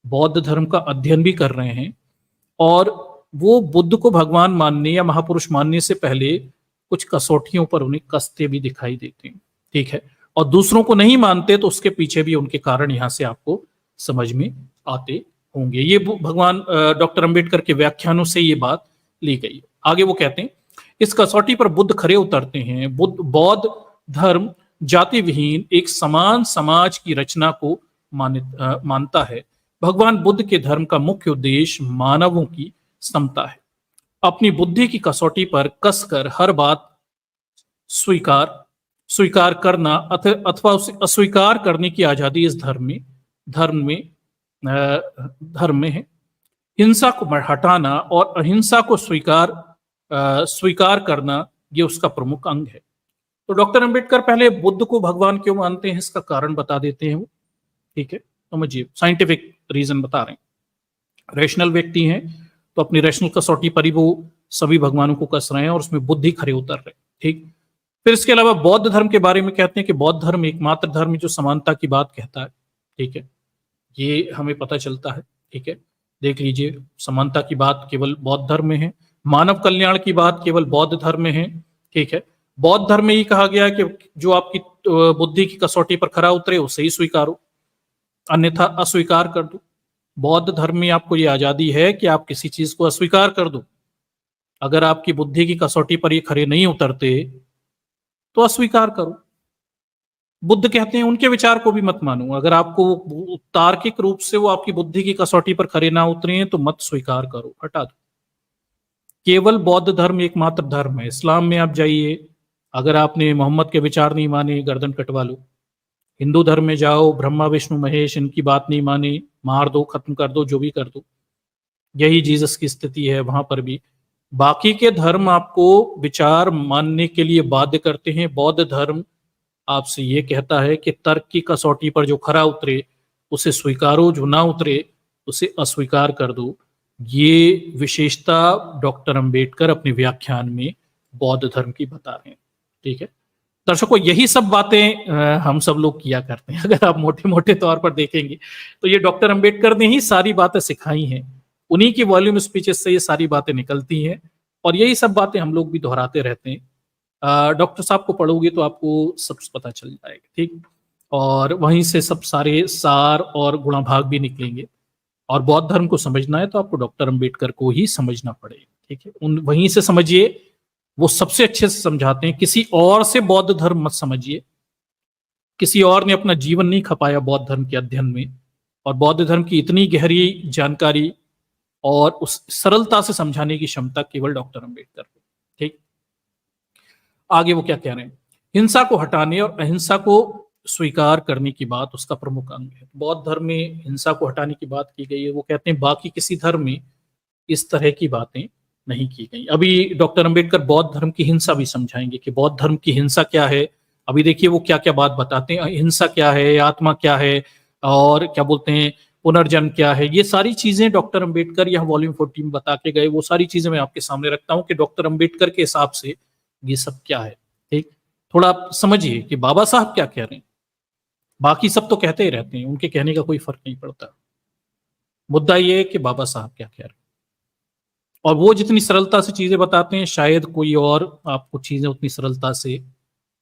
बौद्ध धर्म का अध्ययन भी कर रहे हैं और वो बुद्ध को भगवान मानने या महापुरुष मानने से पहले कुछ कसौटियों पर उन्हें कसते भी दिखाई देते हैं, ठीक है। और दूसरों को नहीं मानते तो उसके पीछे भी उनके कारण यहां से आपको समझ में आते होंगे। ये भगवान डॉक्टर अंबेडकर के व्याख्यानों से ये बात ली गई। आगे वो कहते हैं इस कसौटी पर बुद्ध खरे उतरते हैं। बौद्ध धर्म जाति विहीन एक समान समाज की रचना को मानता है। भगवान बुद्ध के धर्म का मुख्य उद्देश्य मानवों की समता है। अपनी बुद्धि की कसौटी पर कसकर हर बात स्वीकार करना अथवा उसे अस्वीकार करने की आजादी इस धर्म में है। हिंसा को हटाना और अहिंसा को स्वीकार करना ये उसका प्रमुख अंग है। तो डॉक्टर अंबेडकर पहले बुद्ध को भगवान क्यों मानते हैं इसका कारण बता देते हैं वो, ठीक है। समझिए, साइंटिफिक रीजन बता रहे हैं। रैशनल व्यक्ति हैं तो अपनी रैशनल कसौटी पर ही वो सभी भगवानों को कस रहे हैं और उसमें बुद्धि खरे उतर रहे हैं, ठीक। फिर इसके अलावा बौद्ध धर्म के बारे में कहते हैं कि बौद्ध धर्म एकमात्र धर्म जो समानता की बात कहता है, ठीक है। ये हमें पता चलता है, ठीक है। देख लीजिए, समानता की बात केवल बौद्ध धर्म में है, मानव कल्याण की बात केवल बौद्ध धर्म में है, ठीक है। बौद्ध धर्म में ही कहा गया कि जो आपकी बुद्धि की कसौटी पर खरा उतरे उसे ही स्वीकारो, अन्यथा अस्वीकार कर दो। बौद्ध धर्म में आपको ये आजादी है कि आप किसी चीज को अस्वीकार कर दो। अगर आपकी बुद्धि की कसौटी पर ये खरे नहीं उतरते तो अस्वीकार करो। बुद्ध कहते हैं उनके विचार को भी मत मानो। अगर आपको तार्किक रूप से वो आपकी बुद्धि की कसौटी पर खरे ना उतरे तो मत स्वीकार करो, हटा दो। केवल बौद्ध धर्म एकमात्र धर्म है। इस्लाम में आप जाइए, अगर आपने मोहम्मद के विचार नहीं माने, गर्दन कटवा लो। हिंदू धर्म में जाओ, ब्रह्मा विष्णु महेश इनकी बात नहीं माने, मार दो, खत्म कर दो, जो भी कर दो। यही जीसस की स्थिति है वहां पर भी। बाकी के धर्म आपको विचार मानने के लिए बाध्य करते हैं। बौद्ध धर्म आपसे ये कहता है कि तर्क की कसौटी पर जो खरा उतरे उसे स्वीकारो, जो ना उतरे उसे अस्वीकार कर दो। ये विशेषता डॉक्टर अंबेडकर अपने व्याख्यान में बौद्ध धर्म की बता रहे हैं, ठीक है। दर्शकों, यही सब बातें हम सब लोग किया करते हैं। अगर आप मोटे मोटे तौर पर देखेंगे तो ये डॉक्टर अंबेडकर ने ही सारी बातें सिखाई हैं। उन्हीं की वॉल्यूम स्पीचेस से ये सारी बातें निकलती हैं और यही सब बातें हम लोग भी दोहराते रहते हैं। डॉक्टर साहब को पढ़ोगे तो आपको सब पता चल जाएगा, ठीक। और वहीं से सब सारे सार और गुणाभाग भी निकलेंगे। और बौद्ध धर्म को समझना है तो आपको डॉक्टर अंबेडकर को ही समझना पड़ेगा। ठीक है, उन वहीं से समझिए, वो सबसे अच्छे से समझाते हैं। किसी और से बौद्ध धर्म मत समझिए, किसी और ने अपना जीवन नहीं खपाया बौद्ध धर्म के अध्ययन में, और बौद्ध धर्म की इतनी गहरी जानकारी और उस सरलता से समझाने की क्षमता केवल डॉक्टर अंबेडकर को। ठीक, आगे वो क्या कह रहे हैं, हिंसा को हटाने और अहिंसा को स्वीकार करने की बात उसका प्रमुख अंग है। बौद्ध धर्म में हिंसा को हटाने की बात की गई है। वो कहते हैं बाकी किसी धर्म में इस तरह की बातें नहीं की गई। अभी डॉक्टर अंबेडकर बौद्ध धर्म की हिंसा भी समझाएंगे कि बौद्ध धर्म की हिंसा क्या है। अभी देखिए वो क्या क्या बात बताते हैं, हिंसा क्या है, आत्मा क्या है, और क्या बोलते हैं पुनर्जन्म क्या है। ये सारी चीजें डॉक्टर अंबेडकर यहाँ वॉल्यूम 14 में बता के गए। वो सारी चीजें मैं आपके सामने रखता हूँ कि डॉक्टर अंबेडकर के हिसाब से ये सब क्या है। ठीक, थोड़ा आप समझिए कि बाबा साहब क्या कह रहे हैं। बाकी सब तो कहते ही रहते हैं, उनके कहने का कोई फर्क नहीं पड़ता। मुद्दा ये है कि बाबा साहब क्या कह रहे हैं, और वो जितनी सरलता से चीजें बताते हैं शायद कोई और आपको चीजें उतनी सरलता से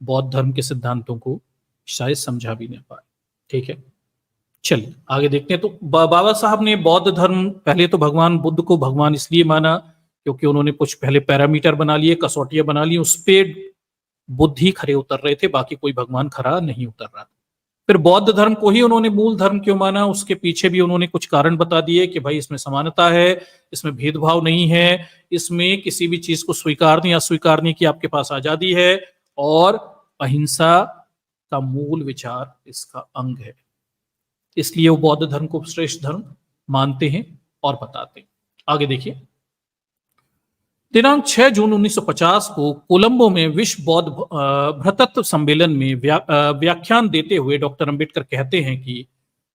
बौद्ध धर्म के सिद्धांतों को शायद समझा भी नहीं पाए। ठीक है, चलिए आगे देखते हैं। तो बाबा साहब ने बौद्ध धर्म, पहले तो भगवान बुद्ध को भगवान इसलिए माना क्योंकि उन्होंने कुछ पहले पैरामीटर बना लिए, कसौटियां बना ली, उस पे बुद्ध ही खरे उतर रहे थे, बाकी कोई भगवान खरा नहीं उतर रहा। फिर बौद्ध धर्म को ही उन्होंने मूल धर्म क्यों माना, उसके पीछे भी उन्होंने कुछ कारण बता दिए कि भाई इसमें समानता है, इसमें भेदभाव नहीं है, इसमें किसी भी चीज को स्वीकारने या अस्वीकारने की आपके पास आजादी है, और अहिंसा का मूल विचार इसका अंग है। इसलिए वो बौद्ध धर्म को श्रेष्ठ धर्म मानते हैं और बताते हैं। आगे देखिए, दिनांक 6 जून 1950 को कोलंबो में विश्व बौद्ध भ्रातृत्व सम्मेलन में व्याख्यान देते हुए डॉक्टर अंबेडकर कहते हैं कि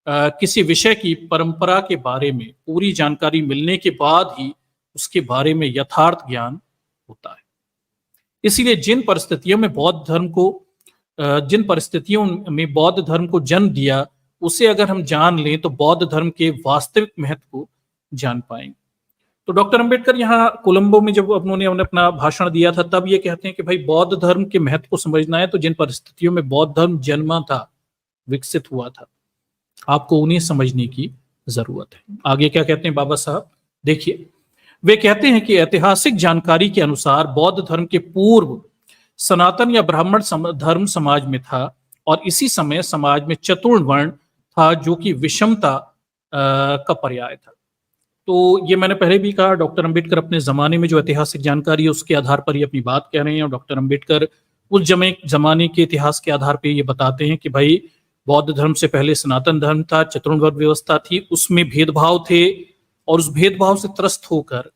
किसी विषय की परंपरा के बारे में पूरी जानकारी मिलने के बाद ही उसके बारे में यथार्थ ज्ञान होता है। इसीलिए जिन परिस्थितियों में बौद्ध धर्म को जन्म दिया, उसे अगर हम जान लें तो बौद्ध धर्म के वास्तविक महत्व को जान पाएंगे। तो डॉक्टर अंबेडकर यहाँ कोलंबो में जब उन्होंने अपना भाषण दिया था, तब ये कहते हैं कि भाई बौद्ध धर्म के महत्व को समझना है तो जिन परिस्थितियों में बौद्ध धर्म जन्मा था, विकसित हुआ था, आपको उन्हें समझने की जरूरत है। आगे क्या कहते हैं बाबा साहब, देखिए वे कहते हैं कि ऐतिहासिक जानकारी के अनुसार बौद्ध धर्म के पूर्व सनातन या ब्राह्मण धर्म समाज में था, और इसी समय समाज में चतुर्ण वर्ण था जो कि विषमता का पर्याय था। तो ये मैंने पहले भी कहा, डॉक्टर अंबेडकर अपने जमाने में जो ऐतिहासिक जानकारी है उसके आधार पर ही अपनी बात कह रहे हैं, और डॉक्टर अंबेडकर उस जमाने के इतिहास के आधार पर ये बताते हैं कि भाई बौद्ध धर्म से पहले सनातन धर्म था, चतुर्ण वर्ण व्यवस्था थी, उसमें भेदभाव थे, और उस भेदभाव से त्रस्त होकर,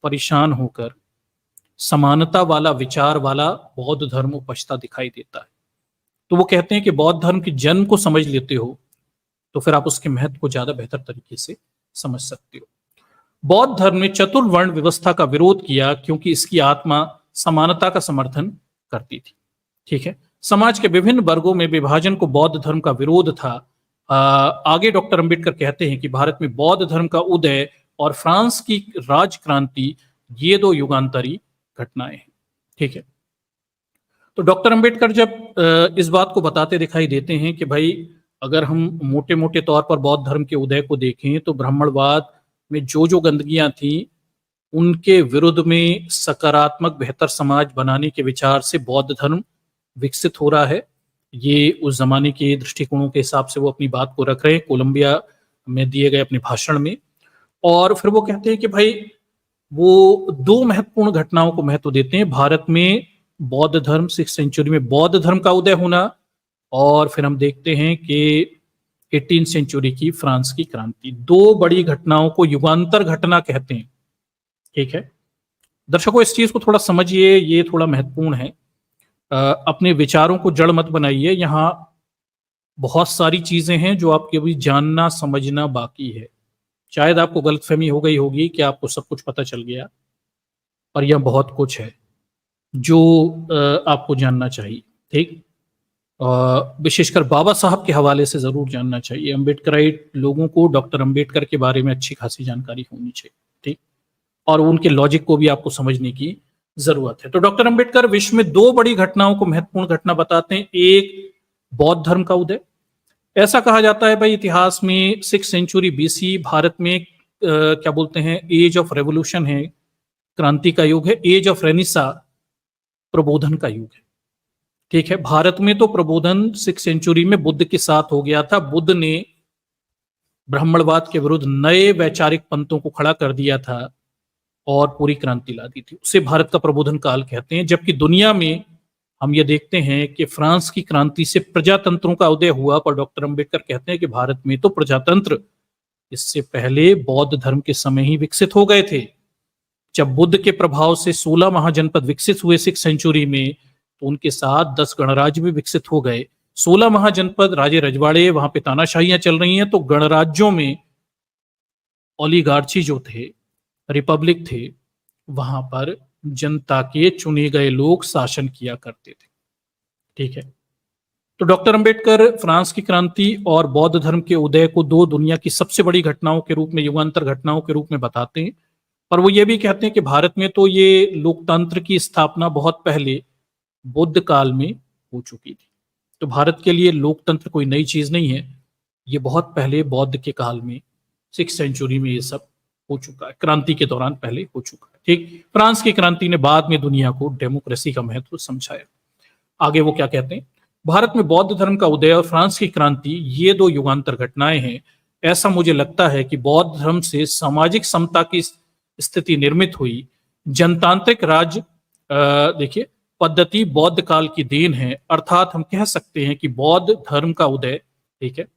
परेशान होकर समानता वाला विचार वाला बौद्ध धर्म उपजता दिखाई देता है। तो वो कहते हैं कि बौद्ध धर्म के जन्म को समझ लेते हो तो फिर आप उसके महत्व को ज्यादा बेहतर तरीके से समझ सकते हो। बौद्ध धर्म ने चतुर्वर्ण व्यवस्था का विरोध किया क्योंकि इसकी आत्मा समानता का समर्थन करती थी। ठीक है, समाज के विभिन्न वर्गों में विभाजन को बौद्ध धर्म का विरोध था। आगे डॉक्टर अंबेडकर कहते हैं कि भारत में बौद्ध धर्म का उदय और फ्रांस की राज क्रांति, ये दो युगांतरी घटनाएं हैं। ठीक है, तो डॉक्टर अंबेडकर जब इस बात को बताते दिखाई देते हैं कि भाई अगर हम मोटे मोटे तौर पर बौद्ध धर्म के उदय को देखें तो ब्राह्मणवाद में जो गंदगियां थी उनके विरुद्ध में सकारात्मक बेहतर समाज बनाने के विचार से बौद्ध धर्म विकसित हो रहा है। ये उस जमाने के दृष्टिकोणों के हिसाब से वो अपनी बात को रख रहे हैं कोलंबिया में दिए गए अपने भाषण में। और फिर वो कहते हैं कि भाई वो दो महत्वपूर्ण घटनाओं को महत्व देते हैं, भारत में बौद्ध धर्म 6th सेंचुरी में बौद्ध धर्म का उदय होना, और फिर हम देखते हैं कि 18th सेंचुरी की फ्रांस की क्रांति। दो बड़ी घटनाओं को युगांतर घटना कहते हैं। ठीक है दर्शकों, इस चीज को थोड़ा समझिए, ये थोड़ा महत्वपूर्ण है। अपने विचारों को जड़ मत बनाइए, यहाँ बहुत सारी चीजें हैं जो आपके अभी जानना समझना बाकी है। शायद आपको गलतफहमी हो गई होगी कि आपको सब कुछ पता चल गया, पर यह बहुत कुछ है जो आपको जानना चाहिए। ठीक, विशेषकर बाबा साहब के हवाले से जरूर जानना चाहिए। अम्बेडकराइट लोगों को डॉक्टर अम्बेडकर के बारे में अच्छी खासी जानकारी होनी चाहिए। ठीक, और उनके लॉजिक को भी आपको समझने की जरूरत है। तो डॉक्टर अम्बेडकर विश्व में दो बड़ी घटनाओं को महत्वपूर्ण घटना बताते हैं। एक बौद्ध धर्म का उदय, ऐसा कहा जाता है भाई इतिहास में 6th सेंचुरी BC भारत में क्या बोलते हैं, एज ऑफ रेवोल्यूशन है, क्रांति का युग है, एज ऑफ रेनिसा प्रबोधन का युग है। ठीक है, भारत में तो प्रबोधन 6th सेंचुरी में बुद्ध के साथ हो गया था। बुद्ध ने ब्राह्मणवाद के विरुद्ध नए वैचारिक पंथों को खड़ा कर दिया था और पूरी क्रांति ला दी थी, उसे भारत का प्रबोधन काल कहते हैं। जबकि दुनिया में हम ये देखते हैं कि फ्रांस की क्रांति से प्रजातंत्रों का उदय हुआ, पर डॉक्टर अंबेडकर कहते हैं कि भारत में तो प्रजातंत्र इससे पहले बौद्ध धर्म के समय ही विकसित हो गए थे। जब बुद्ध के प्रभाव से 16 महाजनपद विकसित हुए 6th सेंचुरी में, तो उनके साथ 10 गणराज्य भी विकसित हो गए। 16 महाजनपद, राजे रजवाड़े, वहां पे तानाशाहियां चल रही हैं, तो गणराज्यों में ओलिगार्ची जो थे, रिपब्लिक थे, वहां पर जनता के चुने गए लोग शासन किया करते थे। ठीक है, तो डॉक्टर अंबेडकर फ्रांस की क्रांति और बौद्ध धर्म के उदय को दो दुनिया की सबसे बड़ी घटनाओं के रूप में, युगांतर घटनाओं के रूप में बताते हैं। पर वो ये भी कहते हैं कि भारत में तो ये लोकतंत्र की स्थापना बहुत पहले बुद्ध काल में हो चुकी थी। तो भारत के लिए लोकतंत्र कोई नई चीज नहीं है, ये बहुत पहले बौद्ध के काल में 6th सेंचुरी में ये सब हो चुका है, क्रांति के दौरान पहले हो चुका है। ठीक, फ्रांस की क्रांति ने बाद में दुनिया को डेमोक्रेसी का महत्व समझाया। आगे वो क्या कहते हैं, भारत में बौद्ध धर्म का उदय और फ्रांस की क्रांति ये दो युगांतर घटनाएं हैं। ऐसा मुझे लगता है कि बौद्ध धर्म से सामाजिक समता की स्थिति निर्मित हुई। जनतांत्रिक राज्य देखिए पद्धति बौद्ध काल की देन है, अर्थात हम कह सकते हैं कि बौद्ध धर्म का उदय, ठीक है,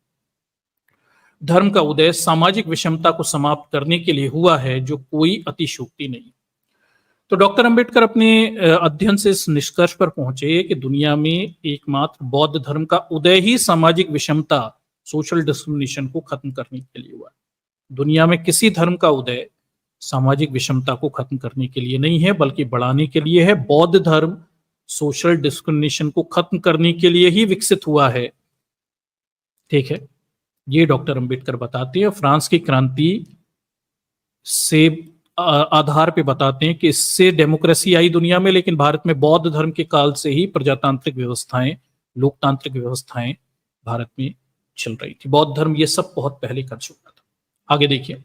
धर्म का उदय सामाजिक विषमता को समाप्त करने के लिए हुआ है, जो कोई अतिशयोक्ति नहीं। तो डॉक्टर अंबेडकर अपने अध्ययन से इस निष्कर्ष पर पहुंचे कि दुनिया में एकमात्र बौद्ध धर्म का उदय ही सामाजिक विषमता, सोशल डिस्क्रिमिनेशन को खत्म करने के लिए हुआ। दुनिया में किसी धर्म का उदय सामाजिक विषमता को खत्म करने के लिए नहीं है, बल्कि बढ़ाने के लिए है। बौद्ध धर्म सोशल डिस्क्रिमिनेशन को खत्म करने के लिए ही विकसित हुआ है। ठीक है, ये डॉक्टर अंबेडकर बताते हैं। फ्रांस की क्रांति से आधार पे बताते हैं कि इससे डेमोक्रेसी आई दुनिया में, लेकिन भारत में बौद्ध धर्म के काल से ही प्रजातांत्रिक व्यवस्थाएं, लोकतांत्रिक व्यवस्थाएं भारत में चल रही थी। बौद्ध धर्म ये सब बहुत पहले कर चुका था। आगे देखिए,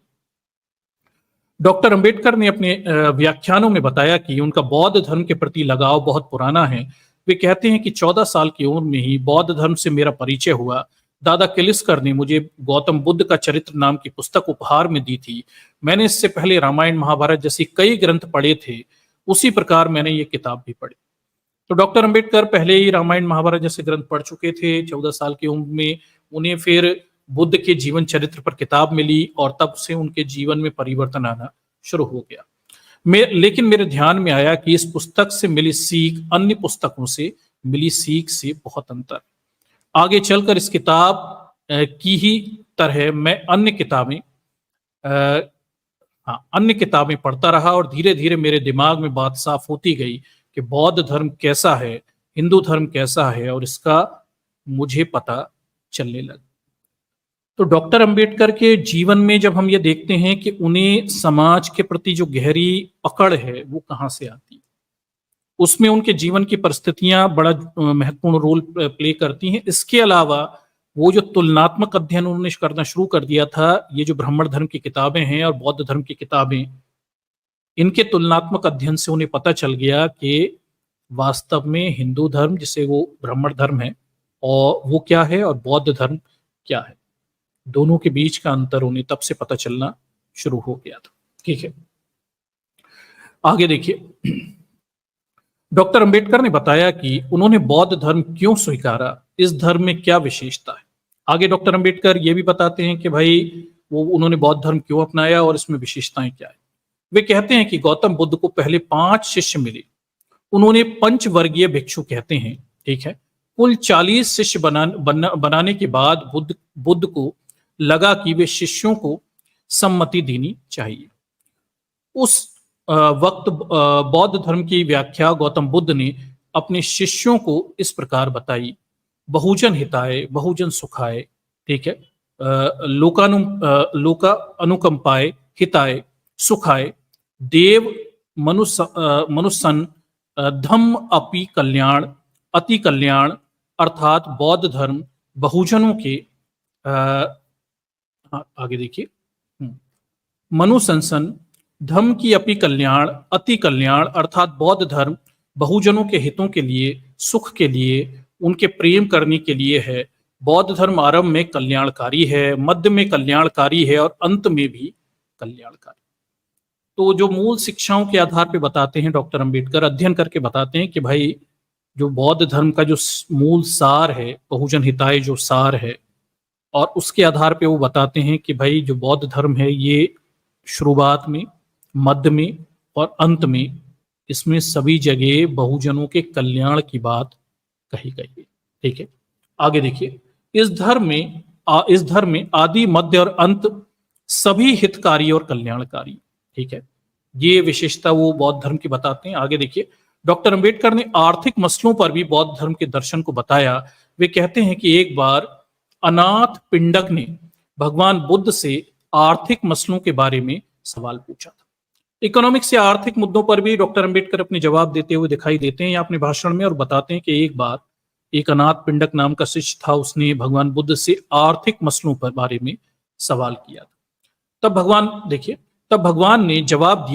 डॉक्टर अंबेडकर ने अपने व्याख्यानों में बताया कि उनका बौद्ध धर्म के प्रति लगाव बहुत पुराना है। वे कहते हैं कि 14 साल की उम्र में ही बौद्ध धर्म से मेरा परिचय हुआ। दादा किलिस्कर ने मुझे गौतम बुद्ध का चरित्र नाम की पुस्तक उपहार में दी थी। मैंने इससे पहले रामायण महाभारत जैसी कई ग्रंथ पढ़े थे, उसी प्रकार मैंने ये किताब भी पढ़ी। तो डॉक्टर अंबेडकर पहले ही रामायण महाभारत जैसे ग्रंथ पढ़ चुके थे। 14 साल की उम्र में उन्हें फिर बुद्ध के जीवन चरित्र पर किताब मिली और तब से उनके जीवन में परिवर्तन आना शुरू हो गया। लेकिन मेरे ध्यान में आया कि इस पुस्तक से मिली सीख अन्य पुस्तकों से मिली सीख से बहुत अंतर। आगे चलकर इस किताब की ही तरह मैं अन्य किताबें पढ़ता रहा और धीरे धीरे मेरे दिमाग में बात साफ होती गई कि बौद्ध धर्म कैसा है, हिंदू धर्म कैसा है, और इसका मुझे पता चलने लगा। तो डॉक्टर अंबेडकर के जीवन में जब हम ये देखते हैं कि उन्हें समाज के प्रति जो गहरी पकड़ है वो कहाँ से आती है, उसमें उनके जीवन की परिस्थितियां बड़ा महत्वपूर्ण रोल प्ले करती हैं। इसके अलावा वो जो तुलनात्मक अध्ययन उन्होंने करना शुरू कर दिया था, ये जो ब्राह्मण धर्म की किताबें हैं और बौद्ध धर्म की किताबें, इनके तुलनात्मक अध्ययन से उन्हें पता चल गया कि वास्तव में हिंदू धर्म, जिसे वो ब्राह्मण धर्म है, और वो क्या है, और बौद्ध धर्म क्या है, दोनों के बीच का अंतर उन्हें तब से पता चलना शुरू हो गया था। ठीक है, आगे देखिए, डॉक्टर अंबेडकर ने बताया कि उन्होंने बौद्ध धर्म क्यों स्वीकारा, इस धर्म में क्या विशेषता है। आगे डॉक्टर अंबेडकर ये भी बताते हैं कि भाई वो उन्होंने बौद्ध धर्म क्यों अपनाया और इसमें विशेषताएं क्या है। वे कहते हैं कि गौतम बुद्ध को पहले 5 शिष्य मिले, उन्होंने पंचवर्गीय भिक्षु कहते हैं। ठीक है, कुल 40 शिष्य बनाने के बाद बुद्ध को लगा कि वे शिष्यों को सम्मति देनी चाहिए। उस वक्त बौद्ध धर्म की व्याख्या गौतम बुद्ध ने अपने शिष्यों को इस प्रकार बताई: बहुजन हिताय, बहुजन सुखाय, ठीक है, लोका अनुकंपाय, हिताय, सुखाय, देव मनुष्यन, धम्म अपि कल्याण, अति कल्याण। अर्थात बौद्ध धर्म बहुजनों के हाँ, आगे देखिए। मनुशंसन धर्म की अपि कल्याण अति कल्याण, अर्थात बौद्ध धर्म बहुजनों के हितों के लिए, सुख के लिए, उनके प्रेम करने के लिए है। बौद्ध धर्म आरंभ में कल्याणकारी है, मध्य में कल्याणकारी है और अंत में भी कल्याणकारी। तो जो मूल शिक्षाओं के आधार पे बताते हैं डॉक्टर अंबेडकर, अध्ययन करके बताते हैं कि भाई जो बौद्ध धर्म का जो मूल सार है, बहुजन हिताय जो सार है, और उसके आधार पे वो बताते हैं कि भाई जो बौद्ध धर्म है ये शुरुआत में, मध्य में और अंत में, इसमें सभी जगह बहुजनों के कल्याण की बात कही गई है। ठीक है, आगे देखिए। इस धर्म में आदि, मध्य और अंत सभी हितकारी और कल्याणकारी। ठीक है, ये विशेषता वो बौद्ध धर्म की बताते हैं। आगे देखिए, डॉक्टर अंबेडकर ने आर्थिक मसलों पर भी बौद्ध धर्म के दर्शन को बताया। वे कहते हैं कि एक बार अनाथ पिंडक ने भगवान बुद्ध से आर्थिक मसलों के बारे में सवाल पूछा था। इकोनॉमिक्स या आर्थिक मुद्दों पर भी डॉक्टर अंबेडकर अपने जवाब देते हुए दिखाई देते हैं अपने भाषण में, और बताते हैं कि एक बार एक अनाथ पिंडक नाम का शिष्य था, उसने भगवान बुद्ध से आर्थिक मसलों पर बारे में सवाल किया था। तब भगवान ने जवाब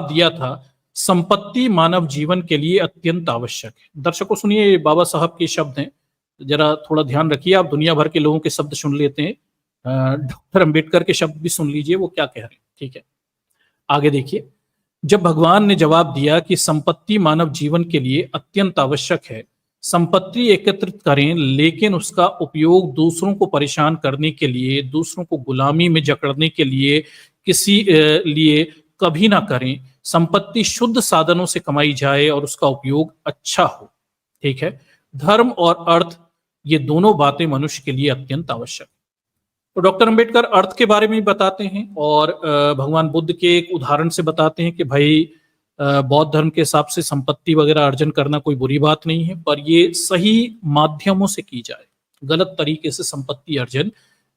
दिया था, संपत्ति मानव जीवन के लिए अत्यंत आवश्यक है। दर्शकों सुनिए, ये बाबा साहब के शब्द हैं, जरा थोड़ा ध्यान रखिए। आप दुनिया भर के लोगों के शब्द सुन लेते हैं, डॉक्टर अंबेडकर के शब्द भी सुन लीजिए वो क्या कह रहे हैं। ठीक है, आगे देखिए। जब भगवान ने जवाब दिया कि संपत्ति मानव जीवन के लिए अत्यंत आवश्यक है, संपत्ति एकत्रित करें लेकिन उसका उपयोग दूसरों को परेशान करने के लिए, दूसरों को गुलामी में जकड़ने के लिए किसी लिए कभी ना करें। संपत्ति शुद्ध साधनों से कमाई जाए और उसका उपयोग अच्छा हो। ठीक है, धर्म और अर्थ ये दोनों बातें मनुष्य के लिए अत्यंत आवश्यक। तो डॉक्टर अंबेडकर अर्थ के बारे में भी बताते हैं और भगवान बुद्ध के एक उदाहरण से बताते हैं कि भाई बौद्ध धर्म के हिसाब से संपत्ति वगैरह अर्जन करना कोई बुरी बात नहीं है, पर ये सही माध्यमों से की जाए, गलत तरीके से संपत्ति अर्जन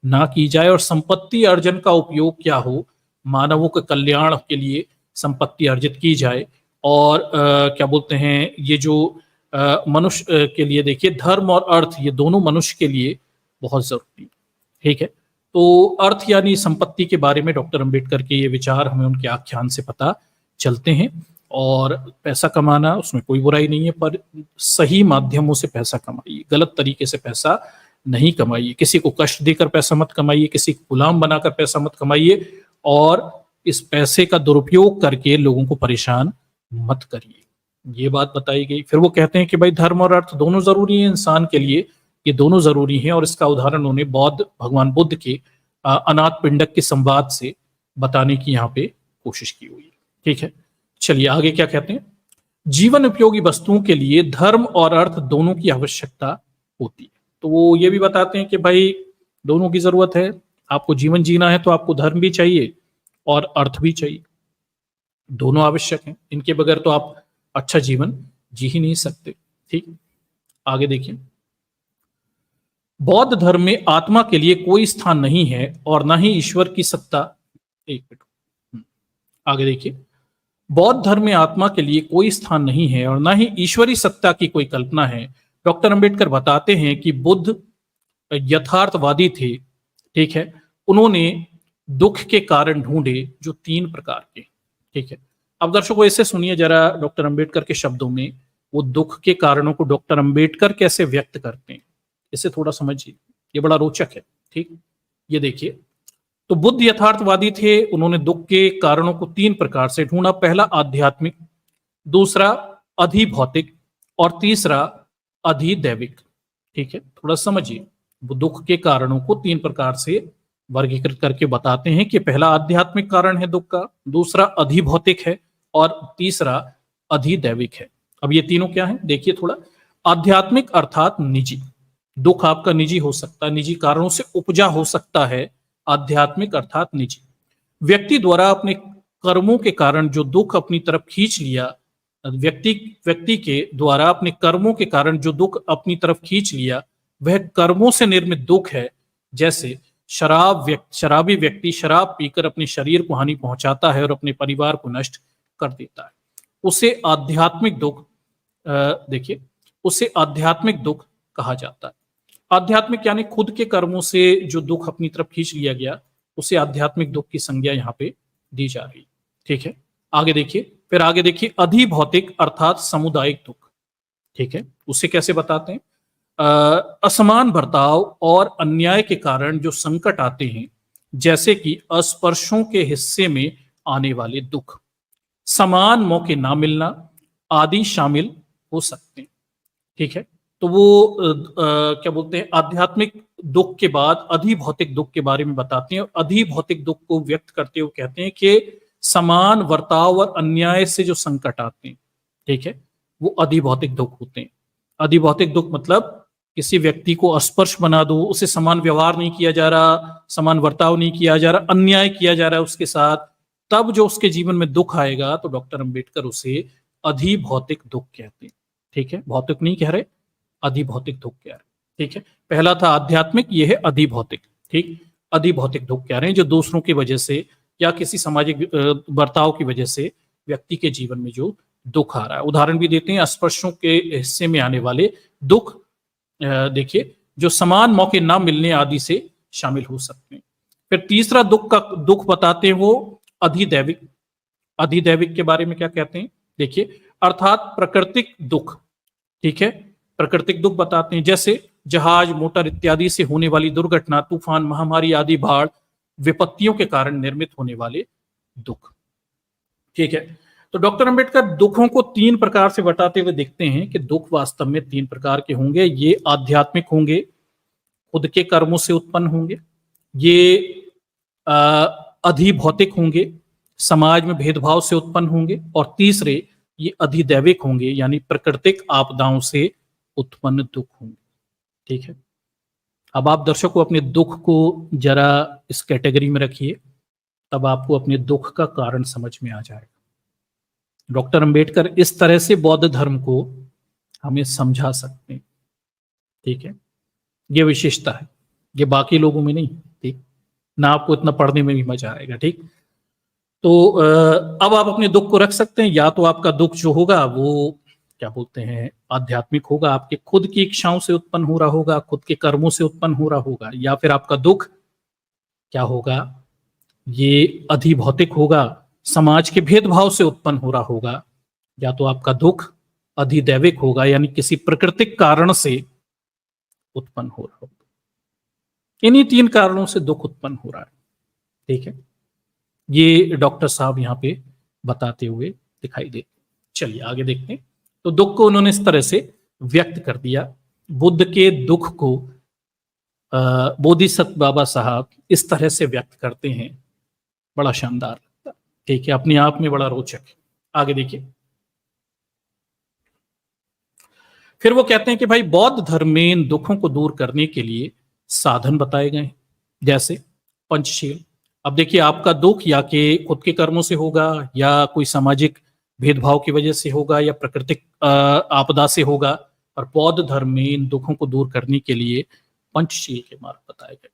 ना की जाए। और संपत्ति अर्जन का उपयोग क्या हो, मानवों के कल्याण के लिए संपत्ति अर्जित की जाए। और क्या बोलते हैं, ये जो मनुष्य के लिए देखिए, धर्म और अर्थ ये दोनों मनुष्य के लिए बहुत जरूरी है। ठीक है, तो अर्थ यानी संपत्ति के बारे में डॉक्टर अंबेडकर के ये विचार हमें उनके आख्यान से पता चलते हैं। और पैसा कमाना उसमें कोई बुराई नहीं है, पर सही माध्यमों से पैसा कमाइए, गलत तरीके से पैसा नहीं कमाइए। किसी को कष्ट देकर पैसा मत कमाइए, किसी को गुलाम बनाकर पैसा मत कमाइए, और इस पैसे का दुरुपयोग करके लोगों को परेशान मत करिए। ये बात बताई गई। फिर वो कहते हैं कि भाई धर्म और अर्थ दोनों जरूरी है इंसान के लिए, ये दोनों जरूरी हैं, और इसका उदाहरण उन्होंने भगवान बुद्ध के अनाथ पिंडक के संवाद से बताने की यहाँ पे कोशिश की हुई है। ठीक है, चलिए आगे क्या कहते हैं। जीवन उपयोगी वस्तुओं के लिए धर्म और अर्थ दोनों की आवश्यकता होती है। तो वो ये भी बताते हैं कि भाई दोनों की जरूरत है। आपको जीवन जीना है तो आपको धर्म भी चाहिए और अर्थ भी चाहिए, दोनों आवश्यक हैं। इनके बगैर तो आप अच्छा जीवन जी ही नहीं सकते। ठीक, आगे देखिए। बौद्ध धर्म में आत्मा के लिए कोई स्थान नहीं है और न ही ईश्वर की सत्ता। एक मिनट, आगे देखिए। बौद्ध धर्म में आत्मा के लिए कोई स्थान नहीं है और न ही ईश्वरी सत्ता की कोई कल्पना है। डॉक्टर अंबेडकर बताते हैं कि बुद्ध यथार्थवादी थे। ठीक है, उन्होंने दुख के कारण ढूंढे जो 3 प्रकार के। ठीक है, अब दर्शकों ऐसे सुनिए जरा डॉक्टर अंबेडकर के शब्दों में, वो दुख के कारणों को डॉक्टर अंबेडकर कैसे व्यक्त करते हैं, इसे थोड़ा समझिए, ये बड़ा रोचक है। ठीक, ये देखिए। तो बुद्ध यथार्थवादी थे, उन्होंने दुख के कारणों को 3 प्रकार से ढूंढा। पहला आध्यात्मिक, दूसरा अधिभौतिक और तीसरा अधिदैविक। ठीक है, थोड़ा समझिए। वो दुख के कारणों को 3 प्रकार से वर्गीकृत करके बताते हैं कि पहला आध्यात्मिक कारण है दुख का, दूसरा अधिभौतिक है और तीसरा अधिदैविक है। अब ये तीनों क्या है देखिए थोड़ा। आध्यात्मिक अर्थात निजी, दुख आपका निजी हो सकता है, निजी कारणों से उपजा हो सकता है। आध्यात्मिक अर्थात निजी, व्यक्ति द्वारा अपने कर्मों के कारण जो दुख अपनी तरफ खींच लिया, व्यक्ति के द्वारा अपने कर्मों के कारण जो दुख अपनी तरफ खींच लिया वह कर्मों से निर्मित दुख है। जैसे शराबी व्यक्ति शराब पीकर अपने शरीर को हानि पहुंचाता है और अपने परिवार को नष्ट कर देता है, उसे आध्यात्मिक दुख, देखिए उसे आध्यात्मिक दुख कहा जाता है। आध्यात्मिक यानी खुद के कर्मों से जो दुख अपनी तरफ खींच लिया गया, उसे आध्यात्मिक दुख की संज्ञा यहाँ पे दी जा रही। ठीक है, आगे देखिए, फिर आगे देखिए अधिभौतिक अर्थात सामुदायिक दुख। ठीक है, उसे कैसे बताते हैं? असमान बर्ताव और अन्याय के कारण जो संकट आते हैं, जैसे कि अस्पर्शों के हिस्से में आने वाले दुख, समान मौके ना मिलना आदि शामिल हो सकते हैं। ठीक है, तो वो क्या बोलते हैं, आध्यात्मिक दुख के बाद अधिभौतिक दुख के बारे में बताते हैं। अधिभौतिक दुख को व्यक्त करते हुए कहते हैं कि समान वर्ताव और अन्याय से जो संकट आते हैं, ठीक है, वो अधिभौतिक दुख होते हैं। अधिभौतिक दुख मतलब किसी व्यक्ति को स्पर्श बना दो, उसे समान व्यवहार नहीं किया जा रहा, समान वर्ताव नहीं किया जा रहा, अन्याय किया जा रहा है उसके साथ, तब जो उसके जीवन में दुख आएगा तो डॉक्टर अंबेडकर उसे अधिभौतिक दुख कहते हैं। ठीक है, भौतिक नहीं कह रहे, अधिभौतिक दुख कह रहे हैं। ठीक है, पहला था आध्यात्मिक, ये है अधिभौतिक। ठीक, अधिभौतिक दुख कह रहे हैं जो दूसरों की वजह से या किसी सामाजिक बर्ताव की वजह से व्यक्ति के जीवन में जो दुख आ रहा है। उदाहरण भी देते हैं, स्पर्शों के हिस्से में आने वाले दुख देखिए जो समान मौके ना मिलने आदि से शामिल हो सकते हैं। फिर तीसरा दुख बताते हैं वो अधिदैविक। अधिदैविक के बारे में क्या कहते हैं? देखिए, अर्थात प्राकृतिक दुख। ठीक है, प्राकृतिक दुख बताते हैं जैसे जहाज, मोटर इत्यादि से होने वाली दुर्घटना, तूफान, महामारी आदि बाढ़ विपत्तियों के कारण निर्मित होने वाले दुख। ठीक है, तो डॉक्टर अंबेडकर दुखों को तीन प्रकार से बताते हुए देखते हैं कि दुख वास्तव में तीन प्रकार के होंगे। ये आध्यात्मिक होंगे, खुद के कर्मों से उत्पन्न होंगे, ये अधिभौतिक होंगे, समाज में भेदभाव से उत्पन्न होंगे, और तीसरे ये अधिदैविक होंगे यानी प्राकृतिक आपदाओं से उत्पन्न दुख होंगे। ठीक है, अब आप दर्शकों अपने दुख को जरा इस कैटेगरी में रखिए, तब आपको अपने दुख का कारण समझ में आ जाएगा। डॉक्टर अंबेडकर इस तरह से बौद्ध धर्म को हमें समझा सकते हैं। ठीक है, ये विशेषता है, ये बाकी लोगों में नहीं। ठीक ना, आपको इतना पढ़ने में भी मजा आएगा। ठीक, तो अब आप अपने दुख को रख सकते हैं। या तो आपका दुख जो होगा वो क्या बोलते हैं आध्यात्मिक होगा, आपके खुद की इच्छाओं से उत्पन्न हो रहा होगा, खुद के कर्मों से उत्पन्न हो रहा होगा, या फिर आपका दुख क्या होगा, ये अधिभौतिक होगा, समाज के भेदभाव से उत्पन्न हो रहा होगा, या तो आपका दुख अधिदैविक होगा यानी किसी प्राकृतिक कारण से उत्पन्न हो रहा होगा। इन्हीं तीन कारणों से दुख उत्पन्न हो रहा है। ठीक है, ये डॉक्टर साहब यहाँ पे बताते हुए दिखाई दे। चलिए आगे देखते हैं। तो दुख को उन्होंने इस तरह से व्यक्त कर दिया। बुद्ध के दुख को बोधिसत्व बाबा साहब इस तरह से व्यक्त करते हैं, बड़ा शानदार लगता है। ठीक है, अपने आप में बड़ा रोचक है। आगे देखिए, फिर वो कहते हैं कि भाई बौद्ध धर्म में इन दुखों को दूर करने के लिए साधन बताए गए हैं, जैसे पंचशील। अब देखिए, आपका दुख या कि खुद के कर्मों से होगा, या कोई सामाजिक भेदभाव की वजह से होगा, या प्राकृतिक आपदा से होगा, और बौद्ध धर्म में इन दुखों को दूर करने के लिए पंचशील के मार्ग बताए गए।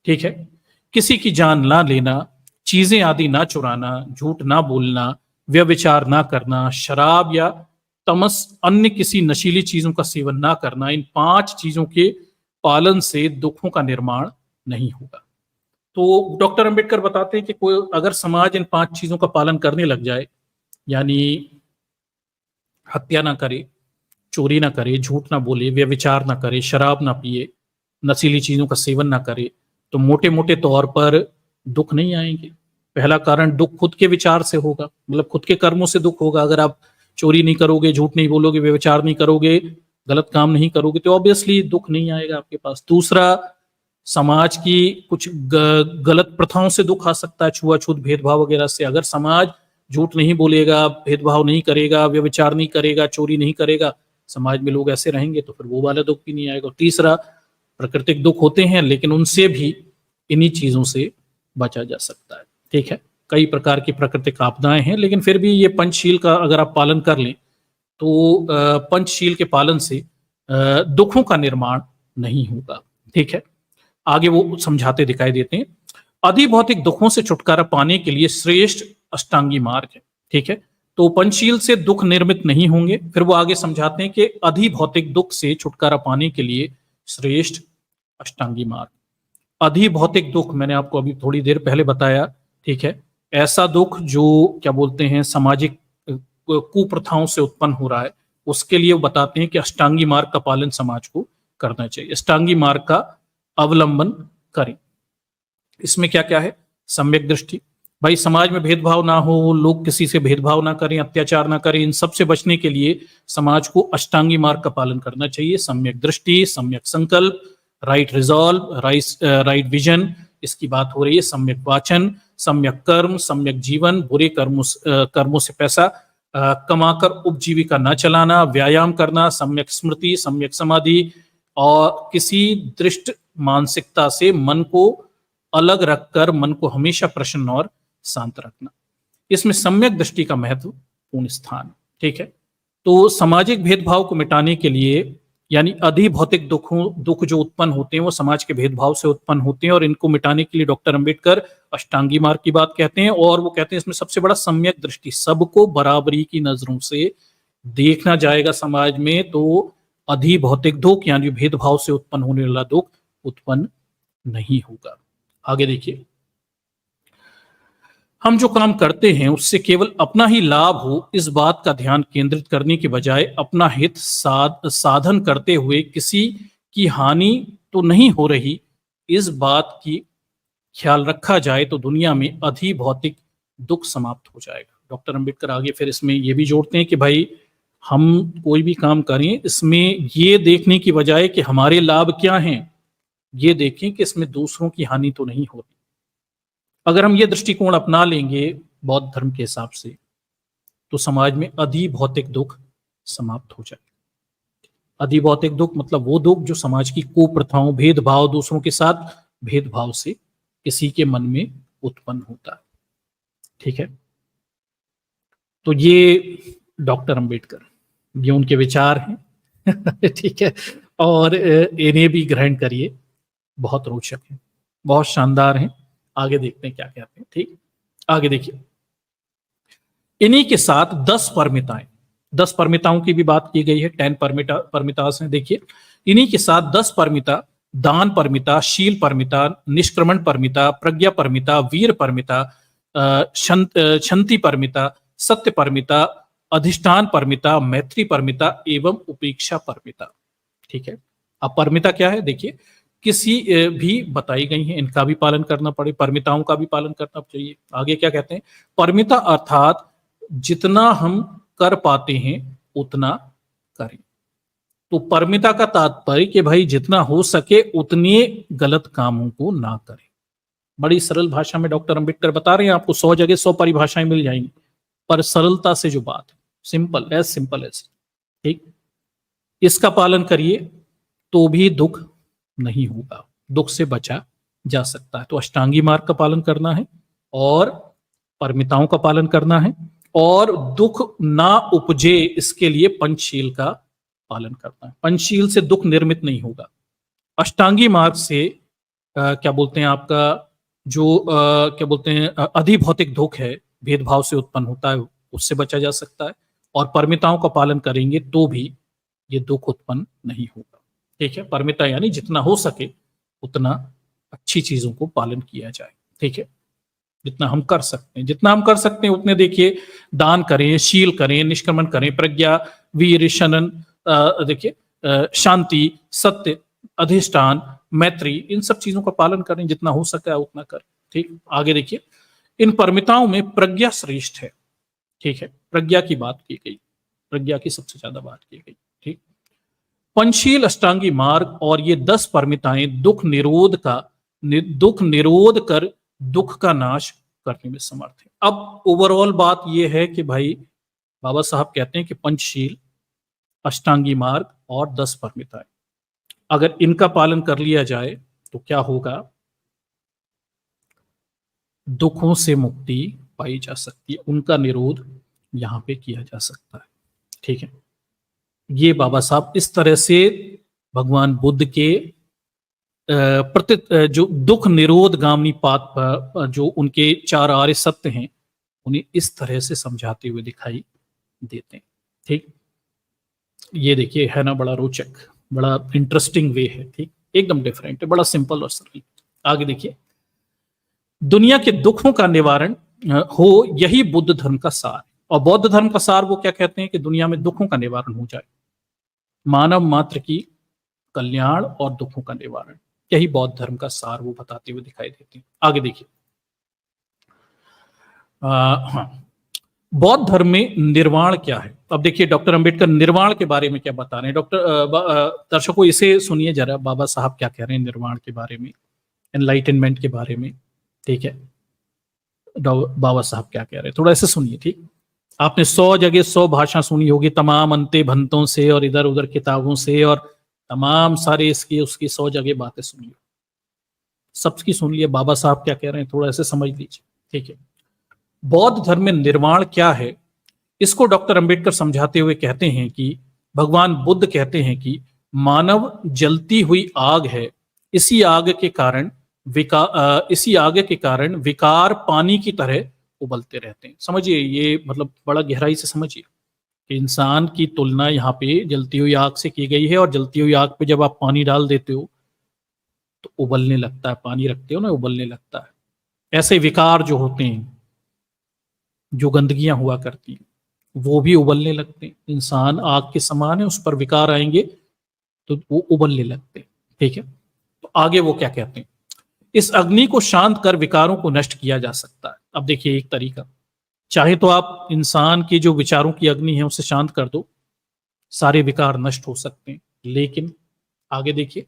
ठीक है, किसी की जान ना लेना, चीजें आदि ना चुराना, झूठ ना बोलना, व्यभिचार ना करना, शराब या तमस अन्य किसी नशीली चीजों का सेवन ना करना, इन 5 चीजों के पालन से दुखों का निर्माण नहीं होगा। तो डॉक्टर अंबेडकर बताते हैं कि कोई अगर समाज इन 5 चीजों का पालन करने लग जाए, यानी हत्या ना करे, चोरी ना करे, झूठ ना बोले, व्यभिचार ना करे, शराब ना पिए, नशीली चीजों का सेवन ना करे, तो मोटे मोटे तौर पर दुख नहीं आएंगे। पहला कारण दुख खुद के विचार से होगा, मतलब खुद के कर्मों से दुख होगा। अगर आप चोरी नहीं करोगे, झूठ नहीं बोलोगे, व्यभिचार नहीं करोगे, गलत काम नहीं करोगे, तो ऑब्वियसली दुख नहीं आएगा आपके पास। दूसरा, समाज की कुछ गलत प्रथाओं से दुख आ सकता है, छुआछूत, भेदभाव वगैरह से। अगर समाज झूठ नहीं बोलेगा, भेदभाव नहीं करेगा, व्यभिचार नहीं करेगा, चोरी नहीं करेगा, समाज में लोग ऐसे रहेंगे, तो फिर वो वाला दुख भी नहीं आएगा। तीसरा, प्राकृतिक दुख होते हैं, लेकिन उनसे भी इन्हीं चीजों से बचा जा सकता है। ठीक है, कई प्रकार की प्राकृतिक आपदाएं हैं, लेकिन फिर भी ये पंचशील का अगर आप पालन कर लें तो पंचशील के पालन से दुखों का निर्माण नहीं होगा। ठीक है, आगे वो समझाते दिखाई देते हैं। अधिभौतिक दुखों से छुटकारा पाने के लिए श्रेष्ठ अष्टांगी मार्ग है। ठीक है, तो पंचशील से दुख निर्मित नहीं होंगे। फिर वो आगे समझाते हैं कि अधिभौतिक दुख से छुटकारा पाने के लिए श्रेष्ठ अष्टांगी मार्ग। अधिभौतिक दुख मैंने आपको अभी थोड़ी देर पहले बताया, ठीक है। ऐसा दुख जो क्या बोलते हैं सामाजिक कुप्रथाओं से उत्पन्न हो रहा है, उसके लिए वो बताते हैं कि अष्टांगी मार्ग का पालन समाज को करना चाहिए, अष्टांगी मार्ग का अवलंबन करें। इसमें क्या क्या है? सम्यक दृष्टि, भाई समाज में भेदभाव ना हो, लोग किसी से भेदभाव ना करें, अत्याचार ना करें, इन सब से बचने के लिए समाज को अष्टांगी मार्ग का पालन करना चाहिए। सम्यक दृष्टि, सम्यक संकल्प, राइट रिजॉल्व, राइट विजन, इसकी बात हो रही है। सम्यक वाचन, सम्यक कर्म, सम्यक जीवन, बुरे कर्मों से पैसा कमाकर उपजीविका न चलाना, व्यायाम करना, सम्यक स्मृति, सम्यक समाधि, और किसी दृष्ट मानसिकता से मन को अलग रखकर मन को हमेशा प्रसन्न और शांत रखना। इसमें सम्यक दृष्टि का महत्वपूर्ण स्थान, ठीक है। तो सामाजिक भेदभाव को मिटाने के लिए, यानी अधिभौतिक दुख जो उत्पन्न होते हैं वो समाज के भेदभाव से उत्पन्न होते हैं, और इनको मिटाने के लिए डॉक्टर अंबेडकर अष्टांगी मार्ग की बात कहते हैं। और वो कहते हैं इसमें सबसे बड़ा सम्यक दृष्टि, सबको बराबरी की नजरों से देखना जाएगा समाज में, तो अधिभौतिक दुख यानी भेदभाव से उत्पन्न होने वाला दुख उत्पन्न नहीं होगा। आगे देखिए, हम जो काम करते हैं उससे केवल अपना ही लाभ हो, इस बात का ध्यान केंद्रित करने के बजाय अपना हित साधन करते हुए किसी की हानि तो नहीं हो रही, इस बात की ख्याल रखा जाए तो दुनिया में अधिभौतिक दुख समाप्त हो जाएगा। डॉक्टर अंबेडकर आगे फिर इसमें ये भी जोड़ते हैं कि भाई हम कोई भी काम करें, इसमें ये देखने की बजाय कि हमारे लाभ क्या हैं, ये देखें कि इसमें दूसरों की हानि तो नहीं हो रही। अगर हम ये दृष्टिकोण अपना लेंगे बौद्ध धर्म के हिसाब से, तो समाज में अधिभौतिक दुख समाप्त हो जाएगा। अधिभौतिक दुख मतलब वो दुख जो समाज की कुप्रथाओं, भेदभाव, दूसरों के साथ भेदभाव से किसी के मन में उत्पन्न होता है, ठीक है। तो ये डॉक्टर अंबेडकर, ये उनके विचार हैं ठीक है, और इन्हें भी ग्रहण करिए, बहुत रोचक है, बहुत शानदार है। आगे देखते हैं क्या कहते हैं, ठीक। आगे देखिए, इन्हीं के साथ 10 परमिताएं, 10 परमिताओं की भी बात की गई है, 10 परमितास हैं। देखिए, इन्हीं के साथ 10 परमिता, दान परमिता, शील परमिता, निष्क्रमण परमिता, प्रज्ञा परमिता, वीर परमिता, शांति परमिता, सत्य परमिता, अधिष्ठान परमिता, मैत्री परमिता एवं उपेक्षा परमिता, ठीक है। अब परमिता क्या है? देखिए, किसी भी बताई गई है, इनका भी पालन करना पड़े, परमिताओं का भी पालन करना चाहिए। आगे क्या कहते हैं? परमिता अर्थात जितना हम कर पाते हैं उतना करें। तो परमिता का तात्पर्य कि भाई जितना हो सके उतने गलत कामों को ना करें। बड़ी सरल भाषा में डॉक्टर अंबेडकर बता रहे हैं, आपको 100 जगह 100 परिभाषाएं मिल जाएंगी, पर सरलता से जो बात, सिंपल एज, ठीक। इसका पालन करिए तो भी दुख नहीं होगा, दुख से बचा जा सकता है। तो अष्टांगी मार्ग का पालन करना है और परमिताओं का पालन करना है, और दुख ना उपजे इसके लिए पंचशील का पालन करना है। पंचशील से दुख निर्मित नहीं होगा। अष्टांगी मार्ग से क्या बोलते हैं आपका जो क्या बोलते हैं अधिभौतिक दुख है, भेदभाव से उत्पन्न होता है, उससे बचा जा सकता है, और परमिताओं का पालन करेंगे तो भी ये दुख उत्पन्न नहीं होगा, ठीक है। परमिता यानी जितना हो सके उतना अच्छी चीजों को पालन किया जाए, ठीक है। जितना हम कर सकते हैं उतने देखिए दान करें, शील करें, निष्क्रमण करें, प्रज्ञा, वीर, शनन, देखिए शांति, सत्य, अधिष्ठान, मैत्री, इन सब चीजों का पालन करें, जितना हो सके उतना करें, ठीक। आगे देखिए, इन परमिताओं में प्रज्ञा श्रेष्ठ है, ठीक है। प्रज्ञा की बात की गई, प्रज्ञा की सबसे ज्यादा बात की गई, ठीक। पंचशील, अष्टांगी मार्ग और ये 10 परमिताएं दुख निरोध कर दुख का नाश करने में समर्थ है। अब ओवरऑल बात यह है कि भाई बाबा साहब कहते हैं कि पंचशील, अष्टांगी मार्ग और 10 परमिताएं, अगर इनका पालन कर लिया जाए तो क्या होगा? दुखों से मुक्ति पाई जा सकती है, उनका निरोध यहां पे किया जा सकता है, ठीक है। ये बाबा साहब इस तरह से भगवान बुद्ध के प्रति जो दुख निरोध गामिनी पाथ पर जो उनके 4 आर्य सत्य हैं, उन्हें इस तरह से समझाते हुए दिखाई देते हैं, ठीक। ये देखिए है ना बड़ा रोचक, बड़ा इंटरेस्टिंग वे है, ठीक, एकदम डिफरेंट है, बड़ा सिंपल और सरल। आगे देखिए, दुनिया के दुखों का निवारण हो, यही बुद्ध धर्म का सार है। और बौद्ध धर्म का सार वो क्या कहते हैं कि दुनिया में दुखों का निवारण हो जाए, मानव मात्र की कल्याण और दुखों का निवारण, यही बौद्ध धर्म का सार वो बताते हुए दिखाई देते हैं। आगे देखिए, हाँ, बौद्ध धर्म में निर्वाण क्या है। अब देखिए डॉक्टर अंबेडकर निर्वाण के बारे में क्या बता रहे हैं। दर्शकों इसे सुनिए जरा, बाबा साहब क्या कह रहे हैं निर्वाण के बारे में, एनलाइटनमेंट के बारे में, ठीक है। बाबा साहब क्या कह रहे हैं, थोड़ा ऐसे सुनिए, ठीक। आपने 100 जगह 100 भाषा सुनी होगी, तमाम अंते भंतों से और इधर उधर किताबों से, और तमाम सारे इसकी उसकी 100 जगह बातें सुनिए, सबकी सुन लिए। बाबा साहब क्या कह रहे हैं थोड़ा ऐसे समझ लीजिए, ठीक है। बौद्ध धर्म में निर्वाण क्या है, इसको डॉक्टर अंबेडकर समझाते हुए कहते हैं कि भगवान बुद्ध कहते हैं कि मानव जलती हुई आग है, इसी आग के कारण विकार पानी की तरह उबलते रहते हैं। समझिए, ये मतलब बड़ा गहराई से समझिए कि इंसान की तुलना यहाँ पे जलती हुई आग से की गई है, और जलती हुई आग पे जब आप पानी डाल देते हो तो उबलने लगता है, पानी रखते हो ना, उबलने लगता है। ऐसे विकार जो होते हैं, जो गंदगियां हुआ करती हैं, वो भी उबलने लगते हैं। इंसान आग के समान है, उस पर विकार आएंगे तो वो उबलने लगते हैं, ठीक है। तो आगे वो क्या कहते हैं, इस अग्नि को शांत कर विकारों को नष्ट किया जा सकता है। अब देखिए एक तरीका, चाहे तो आप इंसान की जो विचारों की अग्नि है उसे शांत कर दो, सारे विकार नष्ट हो सकते हैं। लेकिन आगे देखिए,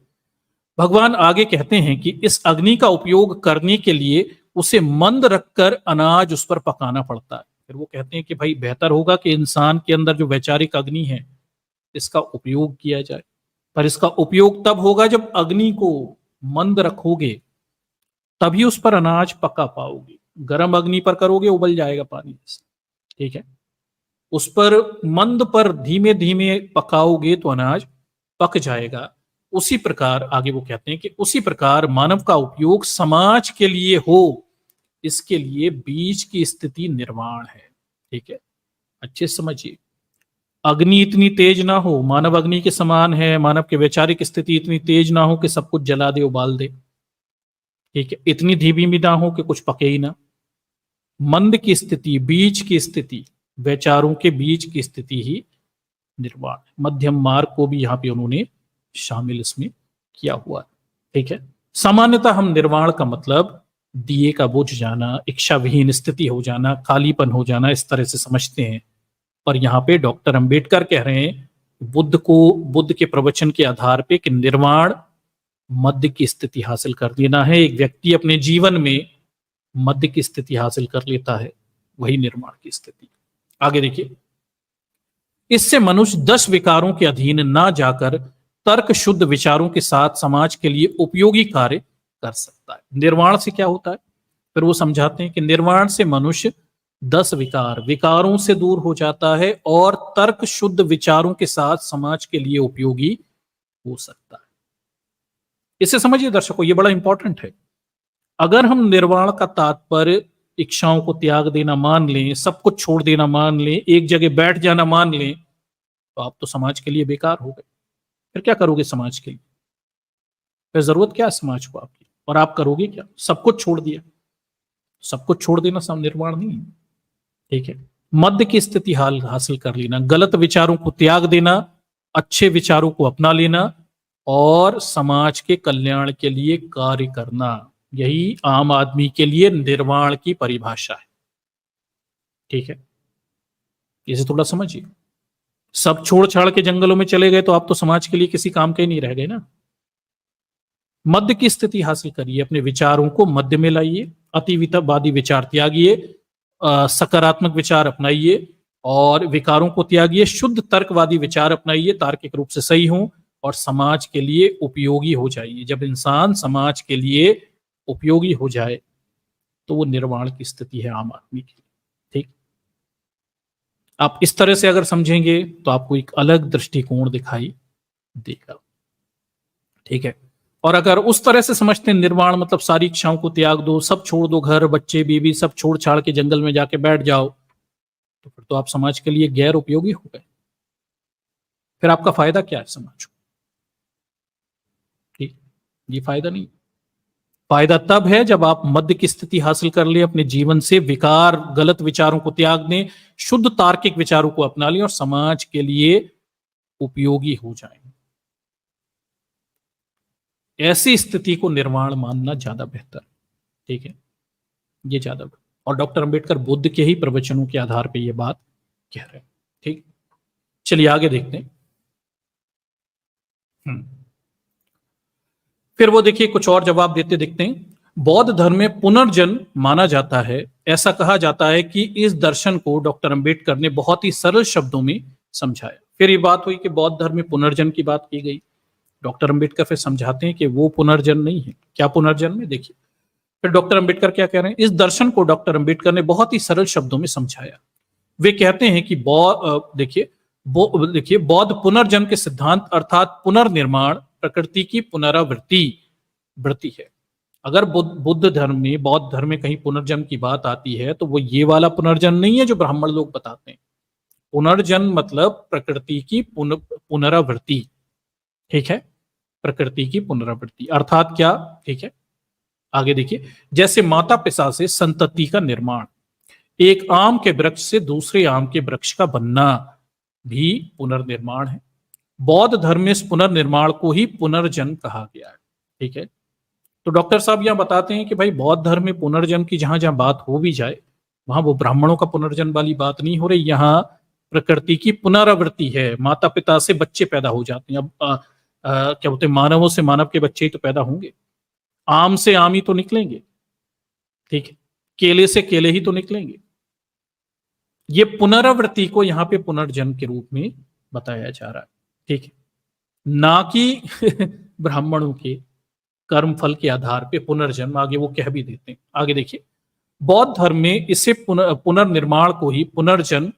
भगवान आगे कहते हैं कि इस अग्नि का उपयोग करने के लिए उसे मंद रखकर अनाज उस पर पकाना पड़ता है। फिर वो कहते हैं कि भाई बेहतर होगा कि इंसान के अंदर जो वैचारिक अग्नि है इसका उपयोग किया जाए, पर इसका उपयोग तब होगा जब अग्नि को मंद रखोगे, तभी उस पर अनाज पका पाओगे। गर्म अग्नि पर करोगे उबल जाएगा पानी, ठीक है। उस पर मंद पर धीमे धीमे पकाओगे तो अनाज पक जाएगा। उसी प्रकार आगे वो कहते हैं कि उसी प्रकार मानव का उपयोग समाज के लिए हो, इसके लिए बीज की स्थिति निर्माण है, ठीक है। अच्छे समझिए, अग्नि इतनी तेज ना हो, मानव अग्नि के समान है, मानव की वैचारिक स्थिति इतनी तेज ना हो कि सब कुछ जला दे उबाल दे, ठीक है। इतनी धीमी भी ना हो कि कुछ पके ही ना। मंद की स्थिति, बीज की स्थिति, वैचारों के बीज की स्थिति ही निर्वाण, मध्यम मार्ग को भी यहाँ पे उन्होंने शामिल इसमें किया हुआ है, ठीक है। सामान्यतः हम निर्वाण का मतलब दिए का बुझ जाना, इच्छा विहीन स्थिति हो जाना, खालीपन हो जाना, इस तरह से समझते हैं। पर यहाँ पे डॉक्टर अंबेडकर कह रहे हैं बुद्ध के प्रवचन के आधार पे कि निर्वाण मध्य की स्थिति हासिल कर लेना है। एक व्यक्ति अपने जीवन में मध्य की स्थिति हासिल कर लेता है, वही निर्माण की स्थिति। आगे देखिए, इससे मनुष्य 10 विकारों के अधीन ना जाकर तर्क शुद्ध विचारों के साथ समाज के लिए उपयोगी कार्य कर सकता है। निर्वाण से क्या होता है, फिर वो समझाते हैं कि निर्वाण से मनुष्य 10 विकारों से दूर हो जाता है और तर्क शुद्ध विचारों के साथ समाज के लिए उपयोगी हो सकता है। इसे समझिए दर्शकों, ये बड़ा इंपॉर्टेंट है। अगर हम निर्वाण का तात्पर्य इच्छाओं को त्याग देना मान लें, सब कुछ छोड़ देना मान लें, एक जगह बैठ जाना मान लें, तो आप तो समाज के लिए बेकार हो गए। फिर क्या करोगे समाज के लिए, फिर जरूरत क्या है समाज को आपकी, और आप करोगे क्या, सब कुछ छोड़ दिया। सब कुछ छोड़ देना सब निर्वाण नहीं है, ठीक है। मध्य की स्थिति हासिल कर लेना, गलत विचारों को त्याग देना, अच्छे विचारों को अपना लेना और समाज के कल्याण के लिए कार्य करना, यही आम आदमी के लिए निर्वाण की परिभाषा है, ठीक है। इसे थोड़ा समझिए। सब छोड़ छाड़ के जंगलों में चले गए तो आप तो समाज के लिए किसी काम के नहीं रह गए ना। मध्य की स्थिति हासिल करिए, अपने विचारों को मध्य में लाइए, अतिवादी विचार त्यागिए, सकारात्मक विचार अपनाइए और विकारों को त्यागिए, शुद्ध तर्कवादी विचार अपनाइए, तार्किक रूप से सही हों और समाज के लिए उपयोगी हो जाइए। जब इंसान समाज के लिए उपयोगी हो जाए तो वो निर्वाण की स्थिति है आम आदमी की, ठीक। आप इस तरह से अगर समझेंगे तो आपको एक अलग दृष्टिकोण दिखाई देगा, ठीक है। और अगर उस तरह से समझते हैं निर्वाण मतलब सारी इच्छाओं को त्याग दो, सब छोड़ दो, घर बच्चे बीवी सब छोड़ छाड़ के जंगल में जाके बैठ जाओ, तो फिर तो आप समाज के लिए गैर उपयोगी हो गए। फिर आपका फायदा क्या है समाज को, ये फायदा नहीं। फायदा तब है जब आप मध्य की स्थिति हासिल कर लें, अपने जीवन से विकार, गलत विचारों को त्याग दें, शुद्ध तार्किक विचारों को अपना लें और समाज के लिए उपयोगी हो जाएं। ऐसी स्थिति को निर्वाण मानना ज्यादा बेहतर, ठीक है, ये ज्यादा। और डॉक्टर अंबेडकर बुद्ध के ही प्रवचनों के आधार पर यह बात कह रहे हैं। ठीक, चलिए आगे देखते हैं। फिर वो देखिए कुछ और जवाब देते दिखते हैं। बौद्ध धर्म में पुनर्जन्म माना जाता है। ऐसा कहा जाता है कि इस दर्शन को डॉक्टर अंबेडकर ने बहुत ही सरल शब्दों में समझाया। फिर ये बात हुई कि बौद्ध धर्म में पुनर्जन्म की बात की गई। डॉक्टर अंबेडकर फिर समझाते हैं कि वो पुनर्जन्म नहीं है। क्या पुनर्जन्म है, देखिए फिर डॉक्टर अंबेडकर क्या कह रहे हैं। इस दर्शन को डॉक्टर अंबेडकर ने बहुत ही सरल शब्दों में समझाया। वे कहते हैं कि देखिए बौद्ध पुनर्जन्म के सिद्धांत अर्थात पुनर्निर्माण, प्रकृति की पुनरावृत्ति है। अगर बौद्ध धर्म में कहीं पुनर्जन्म की बात आती है तो वो ये वाला पुनर्जन्म नहीं है जो ब्राह्मण लोग बताते हैं। पुनर्जन्म मतलब प्रकृति की पुनरावृत्ति, ठीक है, प्रकृति की पुनरावृत्ति अर्थात क्या, ठीक है, आगे देखिए। जैसे माता पिता से संतति का निर्माण, एक आम के वृक्ष से दूसरे आम के वृक्ष का बनना भी पुनर्निर्माण है। बौद्ध धर्म में इस पुनर्निर्माण को ही पुनर्जन्म कहा गया है, ठीक है। तो डॉक्टर साहब यहां बताते हैं कि भाई बौद्ध धर्म में पुनर्जन्म की जहां जहां बात हो भी जाए वहां वो ब्राह्मणों का पुनर्जन्म वाली बात नहीं हो रही। यहाँ प्रकृति की पुनरावृत्ति है। माता पिता से बच्चे पैदा हो जाते हैं। अब क्या बोलते हैं, मानवों से मानव के बच्चे ही तो पैदा होंगे, आम से आम ही तो निकलेंगे, ठीक है, केले से केले ही तो निकलेंगे। ये पुनरावृत्ति को यहाँ पे पुनर्जन्म के रूप में बताया जा रहा है, ठीक है, ना कि ब्राह्मणों के कर्म फल के आधार पे पुनर्जन्म। आगे वो कह भी देते हैं। आगे देखिए, बौद्ध धर्म में इसे पुनर्निर्माण को ही पुनर्जन्म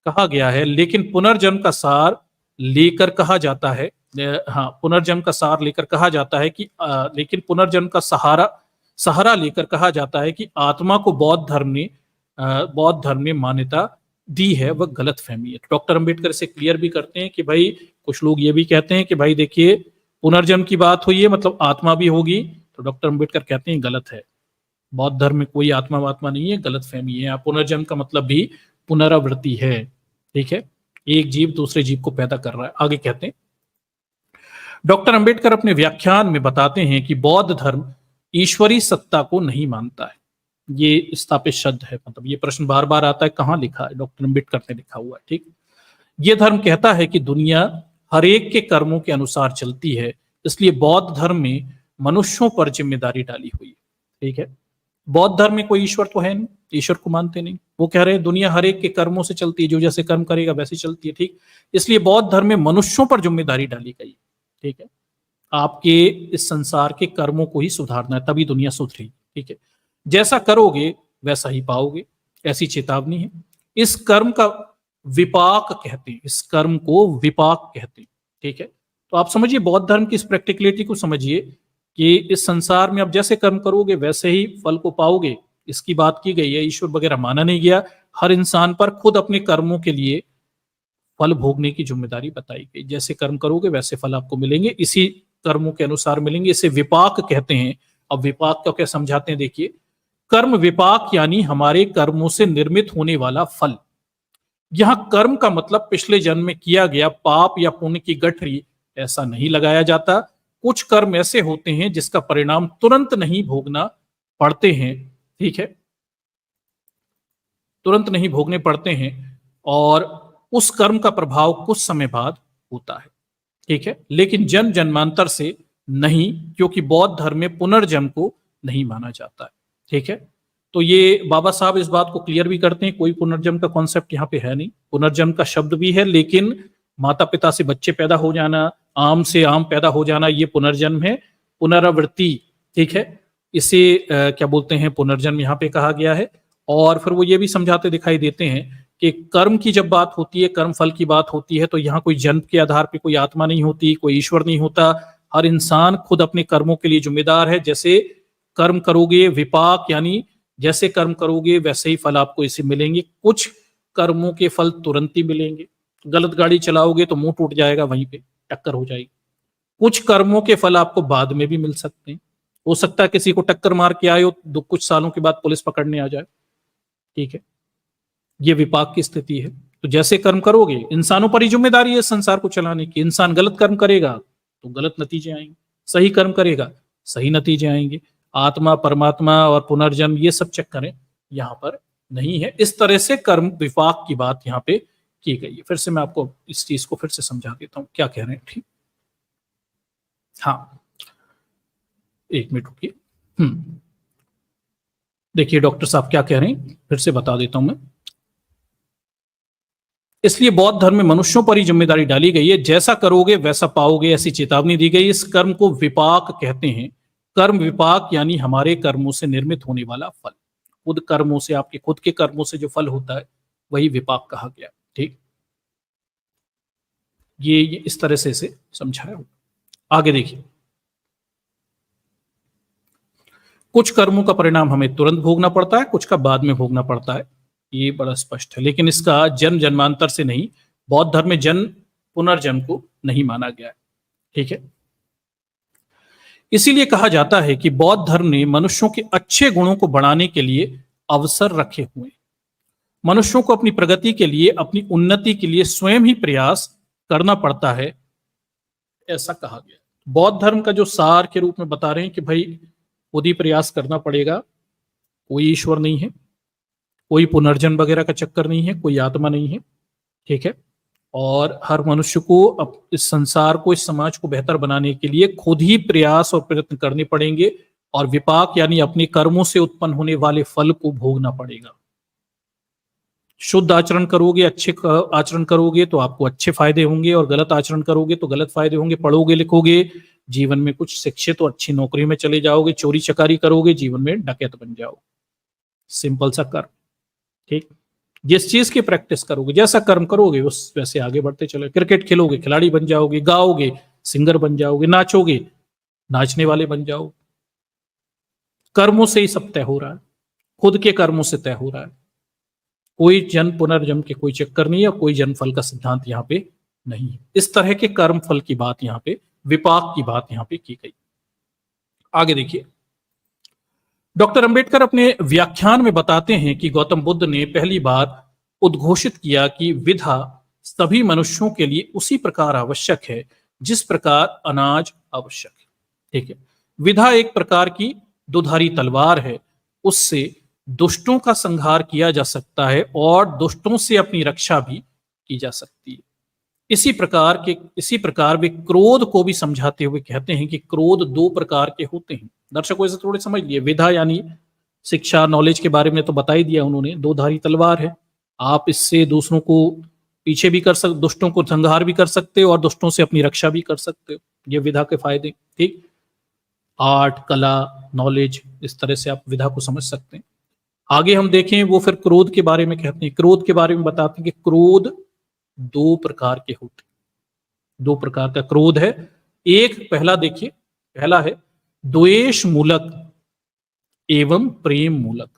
कहा गया है, लेकिन पुनर्जन्म का सार लेकर कहा जाता है, हाँ, पुनर्जन्म का सार लेकर कहा जाता है कि लेकिन पुनर्जन्म का सहारा लेकर कहा जाता है कि आत्मा को बौद्ध धर्म ने मान्यता दी है, वह गलत फहमी है। डॉक्टर अंबेडकर इसे क्लियर भी करते हैं कि भाई कुछ लोग ये भी कहते हैं कि भाई देखिए पुनर्जन्म की बात हुई है मतलब आत्मा भी होगी, तो डॉक्टर अंबेडकर कहते हैं गलत है। बौद्ध धर्म में कोई आत्मा वात्मा नहीं है, गलत फहमी है। पुनर्जन्म का मतलब भी पुनरावृत्ति है, ठीक है, एक जीव दूसरे जीव को पैदा कर रहा है। आगे कहते हैं, डॉक्टर अंबेडकर अपने व्याख्यान में बताते हैं कि बौद्ध धर्म ईश्वरी सत्ता को नहीं मानता है। ये स्थापित शब्द है, मतलब ये प्रश्न बार बार आता है, कहाँ लिखा है, डॉक्टर अंबेडकर ने लिखा हुआ है, ठीक। ये धर्म कहता है कि दुनिया हर एक के कर्मों के अनुसार चलती है, इसलिए बौद्ध धर्म में मनुष्यों पर जिम्मेदारी डाली हुई है, ठीक है। बौद्ध धर्म में कोई ईश्वर तो है नहीं, ईश्वर को मानते नहीं। वो कह रहे हैं दुनिया हर एक के कर्मों से चलती है, जो जैसे कर्म करेगा वैसे चलती है, ठीक। इसलिए बौद्ध धर्म में मनुष्यों पर जिम्मेदारी डाली गई, ठीक है। आपके इस संसार के कर्मों को ही सुधारना है, तभी दुनिया सुधरेगी, ठीक है। जैसा करोगे वैसा ही पाओगे, ऐसी चेतावनी है। इस कर्म का विपाक कहते हैं, इस कर्म को विपाक कहते हैं, ठीक है। तो आप समझिए बौद्ध धर्म की इस प्रैक्टिकलिटी को समझिए कि इस संसार में आप जैसे कर्म करोगे वैसे ही फल को पाओगे, इसकी बात की गई है। ईश्वर वगैरह माना नहीं गया, हर इंसान पर खुद अपने कर्मों के लिए फल भोगने की जिम्मेदारी बताई गई। जैसे कर्म करोगे वैसे फल आपको मिलेंगे, इसी कर्मों के अनुसार मिलेंगे। इसे विपाक कहते हैं। अब विपाक का क्या समझाते हैं, देखिए, कर्म विपाक यानी हमारे कर्मों से निर्मित होने वाला फल। यहां कर्म का मतलब पिछले जन्म में किया गया पाप या पुण्य की गठरी ऐसा नहीं लगाया जाता। कुछ कर्म ऐसे होते हैं जिसका परिणाम तुरंत नहीं भोगना पड़ते हैं, ठीक है, तुरंत नहीं भोगने पड़ते हैं और उस कर्म का प्रभाव कुछ समय बाद होता है, ठीक है, लेकिन जन्म जन्मांतर से नहीं, क्योंकि बौद्ध धर्म में पुनर्जन्म को नहीं माना जाता है, ठीक है। तो ये बाबा साहब इस बात को क्लियर भी करते हैं, कोई पुनर्जन्म का कॉन्सेप्ट यहाँ पे है नहीं। पुनर्जन्म का शब्द भी है, लेकिन माता पिता से बच्चे पैदा हो जाना, आम से आम पैदा हो जाना, ये पुनर्जन्म है, पुनरावृत्ति, ठीक है। इसे क्या बोलते हैं, पुनर्जन्म यहाँ पे कहा गया है। और फिर वो ये भी समझाते दिखाई देते हैं कि कर्म की जब बात होती है, कर्म फल की बात होती है, तो यहाँ कोई जन्म के आधार पे कोई आत्मा नहीं होती, कोई ईश्वर नहीं होता। हर इंसान खुद अपने कर्मों के लिए जिम्मेदार है। जैसे कर्म करोगे, विपाक यानी जैसे कर्म करोगे वैसे ही फल आपको इसे मिलेंगे। कुछ कर्मों के फल तुरंत ही मिलेंगे। गलत गाड़ी चलाओगे तो मुंह टूट जाएगा, वहीं पे टक्कर हो जाएगी। कुछ कर्मों के फल आपको बाद में भी मिल सकते हैं। हो सकता है किसी को टक्कर मार के आए हो तो कुछ सालों के बाद पुलिस पकड़ने आ जाए, ठीक है, ये विपाक की स्थिति है। तो जैसे कर्म करोगे, इंसानों पर ही जिम्मेदारी है संसार को चलाने की। इंसान गलत कर्म करेगा तो गलत नतीजे आएंगे, सही कर्म करेगा सही नतीजे आएंगे। आत्मा, परमात्मा और पुनर्जन्म ये सब चक्कर यहाँ पर नहीं है। इस तरह से कर्म विपाक की बात यहाँ पे की गई है। फिर से मैं आपको इस चीज को फिर से समझा देता हूं क्या कह रहे हैं, ठीक। हाँ, एक मिनट रुकिए। देखिए डॉक्टर साहब क्या कह रहे हैं, फिर से बता देता हूं मैं। इसलिए बौद्ध धर्म में मनुष्यों पर ही जिम्मेदारी डाली गई है, जैसा करोगे वैसा पाओगे, ऐसी चेतावनी दी गई। इस कर्म को विपाक कहते हैं। कर्म विपाक यानी हमारे कर्मों से निर्मित होने वाला फल। खुद कर्मों से, आपके खुद के कर्मों से जो फल होता है वही विपाक कहा गया, ठीक। ये इस तरह से इसे समझाया। आगे देखिए, कुछ कर्मों का परिणाम हमें तुरंत भोगना पड़ता है, कुछ का बाद में भोगना पड़ता है, ये बड़ा स्पष्ट है। लेकिन इसका जन्म जन्मांतर से नहीं, बौद्ध धर्म में जन्म पुनर्जन्म को नहीं माना गया है, ठीक है। इसीलिए कहा जाता है कि बौद्ध धर्म ने मनुष्यों के अच्छे गुणों को बढ़ाने के लिए अवसर रखे हुए। मनुष्यों को अपनी प्रगति के लिए, अपनी उन्नति के लिए स्वयं ही प्रयास करना पड़ता है, ऐसा कहा गया। बौद्ध धर्म का जो सार के रूप में बता रहे हैं कि भाई खुद ही प्रयास करना पड़ेगा, कोई ईश्वर नहीं है, कोई पुनर्जन्म वगैरह का चक्कर नहीं है, कोई आत्मा नहीं है, ठीक है। और हर मनुष्य को इस संसार को, इस समाज को बेहतर बनाने के लिए खुद ही प्रयास और प्रयत्न करने पड़ेंगे, और विपाक यानी अपने कर्मों से उत्पन्न होने वाले फल को भोगना पड़ेगा। शुद्ध आचरण करोगे, अच्छे आचरण करोगे तो आपको अच्छे फायदे होंगे, और गलत आचरण करोगे तो गलत फायदे होंगे। पढ़ोगे लिखोगे, जीवन में कुछ शिक्षित तो अच्छी नौकरी में चले जाओगे। चोरी चकारी करोगे, जीवन में डकैत बन जाओगे। सिंपल सा कर्म, ठीक। जिस चीज की प्रैक्टिस करोगे, जैसा कर्म करोगे उस वैसे आगे बढ़ते चले। क्रिकेट खेलोगे, खिलाड़ी बन जाओगे। गाओगे, सिंगर बन जाओगे। नाचोगे, नाचने वाले बन जाओगे। कर्मों से ही सब तय हो रहा है, खुद के कर्मों से तय हो रहा है। कोई जन्म पुनर्जन्म के कोई चक्कर नहीं है, कोई जन्म फल का सिद्धांत यहाँ पे नहीं है। इस तरह के कर्म फल की बात यहाँ पे, विपाक की बात यहाँ पे की गई। आगे देखिए, डॉक्टर अंबेडकर अपने व्याख्यान में बताते हैं कि गौतम बुद्ध ने पहली बार उद्घोषित किया कि विधा सभी मनुष्यों के लिए उसी प्रकार आवश्यक है जिस प्रकार अनाज आवश्यक है, ठीक है। विधा एक प्रकार की दुधारी तलवार है, उससे दुष्टों का संहार किया जा सकता है और दुष्टों से अपनी रक्षा भी की जा सकती है। इसी प्रकार वे क्रोध को भी समझाते हुए कहते हैं कि क्रोध दो प्रकार के होते हैं। दर्शकों इसे थोड़े समझ लिए। विधा यानी शिक्षा, नॉलेज के बारे में तो बता ही दिया उन्होंने। दो धारी तलवार है, आप इससे दूसरों को पीछे भी कर सकते, दुष्टों को संहार भी कर सकते हो और दुष्टों से अपनी रक्षा भी कर सकते हो। ये विधा के फायदे, ठीक। आर्ट, कला, नॉलेज, इस तरह से आप विधा को समझ सकते हैं। आगे हम देखें, वो फिर क्रोध के बारे में कहते हैं। क्रोध के बारे में बताते हैं कि क्रोध दो प्रकार के होते हैं। दो प्रकार का क्रोध है। एक पहला देखिए, पहला है द्वेष मूलक एवं प्रेम मूलक।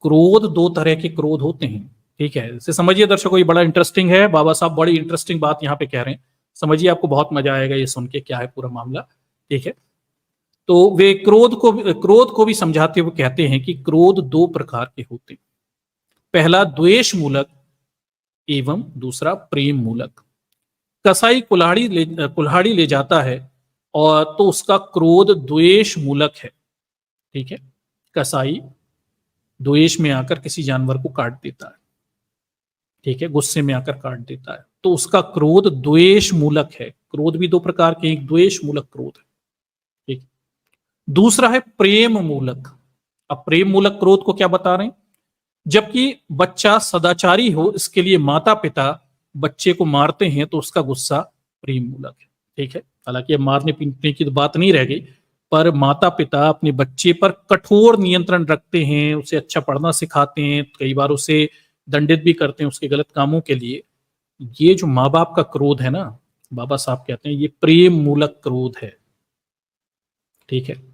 क्रोध दो तरह के क्रोध होते हैं, ठीक है। इसे समझिए दर्शकों, ये बड़ा इंटरेस्टिंग है। बाबा साहब बड़ी इंटरेस्टिंग बात यहाँ पे कह रहे हैं, समझिए, आपको बहुत मजा आएगा ये सुन के क्या है पूरा मामला, ठीक है। तो वे क्रोध को भी समझाते हुए कहते हैं कि क्रोध दो प्रकार के होते हैं। पहला द्वेष मूलक एवं दूसरा प्रेम मूलक। कसाई कुल्हाड़ी ले जाता है और तो उसका क्रोध द्वेष मूलक है, ठीक है। कसाई द्वेष में आकर किसी जानवर को काट देता है, ठीक है, गुस्से में आकर काट देता है, तो उसका क्रोध द्वेष मूलक है। क्रोध भी दो प्रकार के, एक द्वेष मूलक क्रोध है, ठीक। दूसरा है प्रेम मूलक। अब प्रेम मूलक क्रोध को क्या बता रहे हैं? जबकि बच्चा सदाचारी हो, इसके लिए माता पिता बच्चे को मारते हैं तो उसका गुस्सा प्रेम मूलक है, ठीक है। हालांकि अब मारने पीटने की तो बात नहीं रह गई, पर माता पिता अपने बच्चे पर कठोर नियंत्रण रखते हैं, उसे अच्छा पढ़ना सिखाते हैं, कई बार उसे दंडित भी करते हैं उसके गलत कामों के लिए। ये जो माँ बाप का क्रोध है ना, बाबा साहब कहते हैं ये प्रेम मूलक क्रोध है, ठीक है।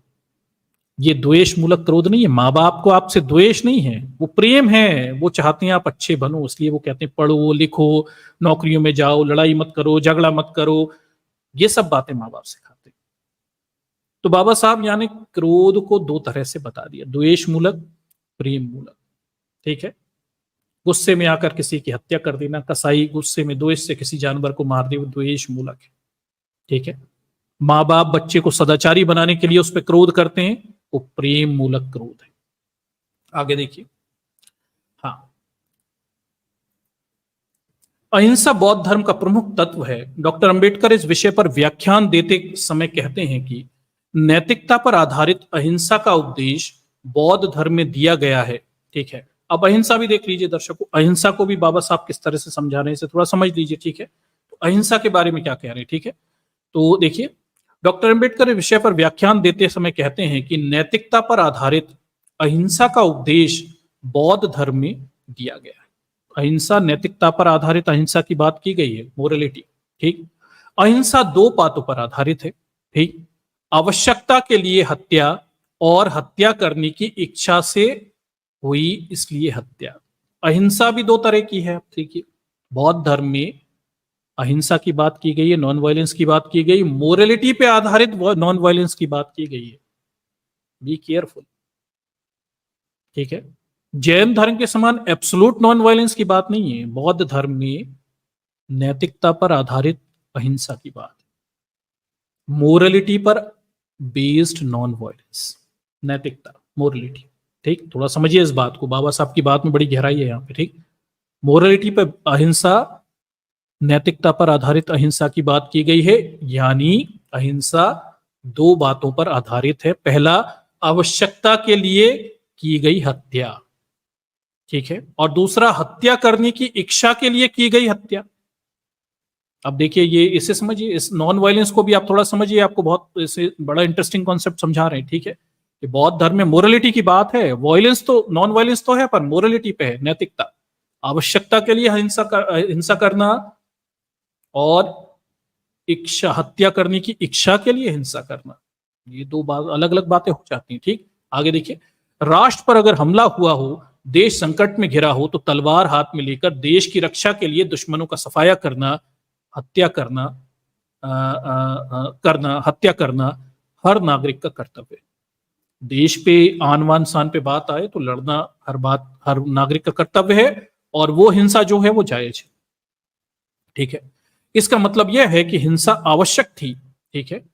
ये द्वेष मूलक क्रोध नहीं है। माँ बाप को आपसे द्वेष नहीं है, वो प्रेम है। वो चाहते हैं आप अच्छे बनो, इसलिए वो कहते हैं पढ़ो लिखो, नौकरियों में जाओ, लड़ाई मत करो, झगड़ा मत करो, ये सब बातें माँ बाप सिखाते हैं। तो बाबा साहब यानी क्रोध को दो तरह से बता दिया, द्वेष मूलक, प्रेम मूलक। ठीक है, गुस्से में आकर किसी की हत्या कर देना, कसाई गुस्से में द्वेष से किसी जानवर को मार दे, वो द्वेष मूलक है। ठीक है, माँ बाप बच्चे को सदाचारी बनाने के लिए उस पर क्रोध करते हैं, वो प्रेम मूलक क्रोध है। आगे देखिए, हाँ, अहिंसा बौद्ध धर्म का प्रमुख तत्व है। डॉक्टर अंबेडकर इस विषय पर व्याख्यान देते समय कहते हैं कि नैतिकता पर आधारित अहिंसा का उपदेश बौद्ध धर्म में दिया गया है। ठीक है, अब अहिंसा भी देख लीजिए दर्शकों, अहिंसा को भी बाबा साहब किस तरह से समझा रहे हैं, इसे थोड़ा समझ लीजिए। ठीक है, तो अहिंसा के बारे में क्या कह रहे हैं। ठीक है, तो देखिए, डॉक्टर अंबेडकर इस विषय पर व्याख्यान देते समय कहते हैं कि नैतिकता पर आधारित अहिंसा का उपदेश बौद्ध धर्म में दिया गया है। अहिंसा, नैतिकता पर आधारित अहिंसा की बात की गई है, मोरलिटी। ठीक, अहिंसा दो बातों पर आधारित है। ठीक, आवश्यकता के लिए हत्या और हत्या करने की इच्छा से हुई इसलिए हत्या। अहिंसा भी दो तरह की है। ठीक है, बौद्ध धर्म में अहिंसा की बात की गई है, नॉन वायलेंस की बात की गई, मोरलिटी पे आधारित नॉन वायलेंस की बात की गई है। Be careful. ठीक है, जैन धर्म के समान एब्सोल्यूट नॉन वायलेंस की बात नहीं है, बौद्ध धर्म में नैतिकता पर आधारित अहिंसा की बात है, मोरलिटी पर बेस्ड नॉन वायलेंस, नैतिकता, मोरलिटी। ठीक, थोड़ा समझिए इस बात को, बाबा साहब की बात में बड़ी गहराई है यहाँ पे। ठीक, मोरलिटी पर अहिंसा, नैतिकता पर आधारित अहिंसा की बात की गई है, यानी अहिंसा दो बातों पर आधारित है। पहला, आवश्यकता के लिए की गई हत्या। ठीक है, और दूसरा, हत्या करने की इच्छा के लिए की गई हत्या। अब देखिए, ये इसे समझिए, इस नॉन वायलेंस को भी आप थोड़ा समझिए, आपको बहुत इसे बड़ा इंटरेस्टिंग कॉन्सेप्ट समझा रहे हैं। ठीक है, कि बौद्ध धर्म में मोरलिटी की बात है, वायलेंस तो, नॉन वायलेंस तो है, पर मोरलिटी पे है, नैतिकता। आवश्यकता के लिए हिंसा करना और इच्छा, हत्या करने की इच्छा के लिए हिंसा करना, ये दो बात, अलग अलग बातें हो जाती हैं। ठीक, आगे देखिए, राष्ट्र पर अगर हमला हुआ हो, देश संकट में घिरा हो, तो तलवार हाथ में लेकर देश की रक्षा के लिए दुश्मनों का सफाया करना, हत्या करना, हत्या करना हर नागरिक का कर्तव्य है। देश पे, आन बान शान पे बात आए तो लड़ना हर नागरिक का कर्तव्य है, और वो हिंसा जो है वो जायज है। ठीक है, इसका मतलब यह है कि हिंसा आवश्यक थी। ठीक है,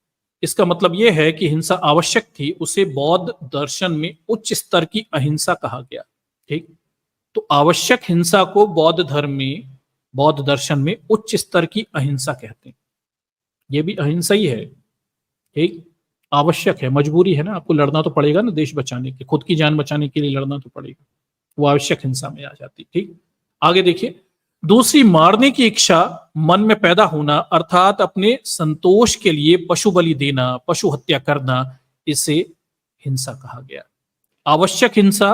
इसका मतलब यह है कि हिंसा आवश्यक थी, उसे बौद्ध दर्शन में उच्च स्तर की अहिंसा कहा गया। ठीक, तो आवश्यक हिंसा को बौद्ध धर्म में, बौद्ध दर्शन में उच्च स्तर की अहिंसा कहते हैं। यह भी अहिंसा ही है। ठीक, आवश्यक है, मजबूरी है ना, आपको लड़ना तो पड़ेगा ना, देश बचाने के, खुद की जान बचाने के लिए लड़ना तो पड़ेगा, वो आवश्यक हिंसा में आ जाती। ठीक, आगे देखिए, दूसरी, मारने की इच्छा मन में पैदा होना, अर्थात अपने संतोष के लिए पशु बलि देना, पशु हत्या करना, इसे हिंसा कहा गया। आवश्यक हिंसा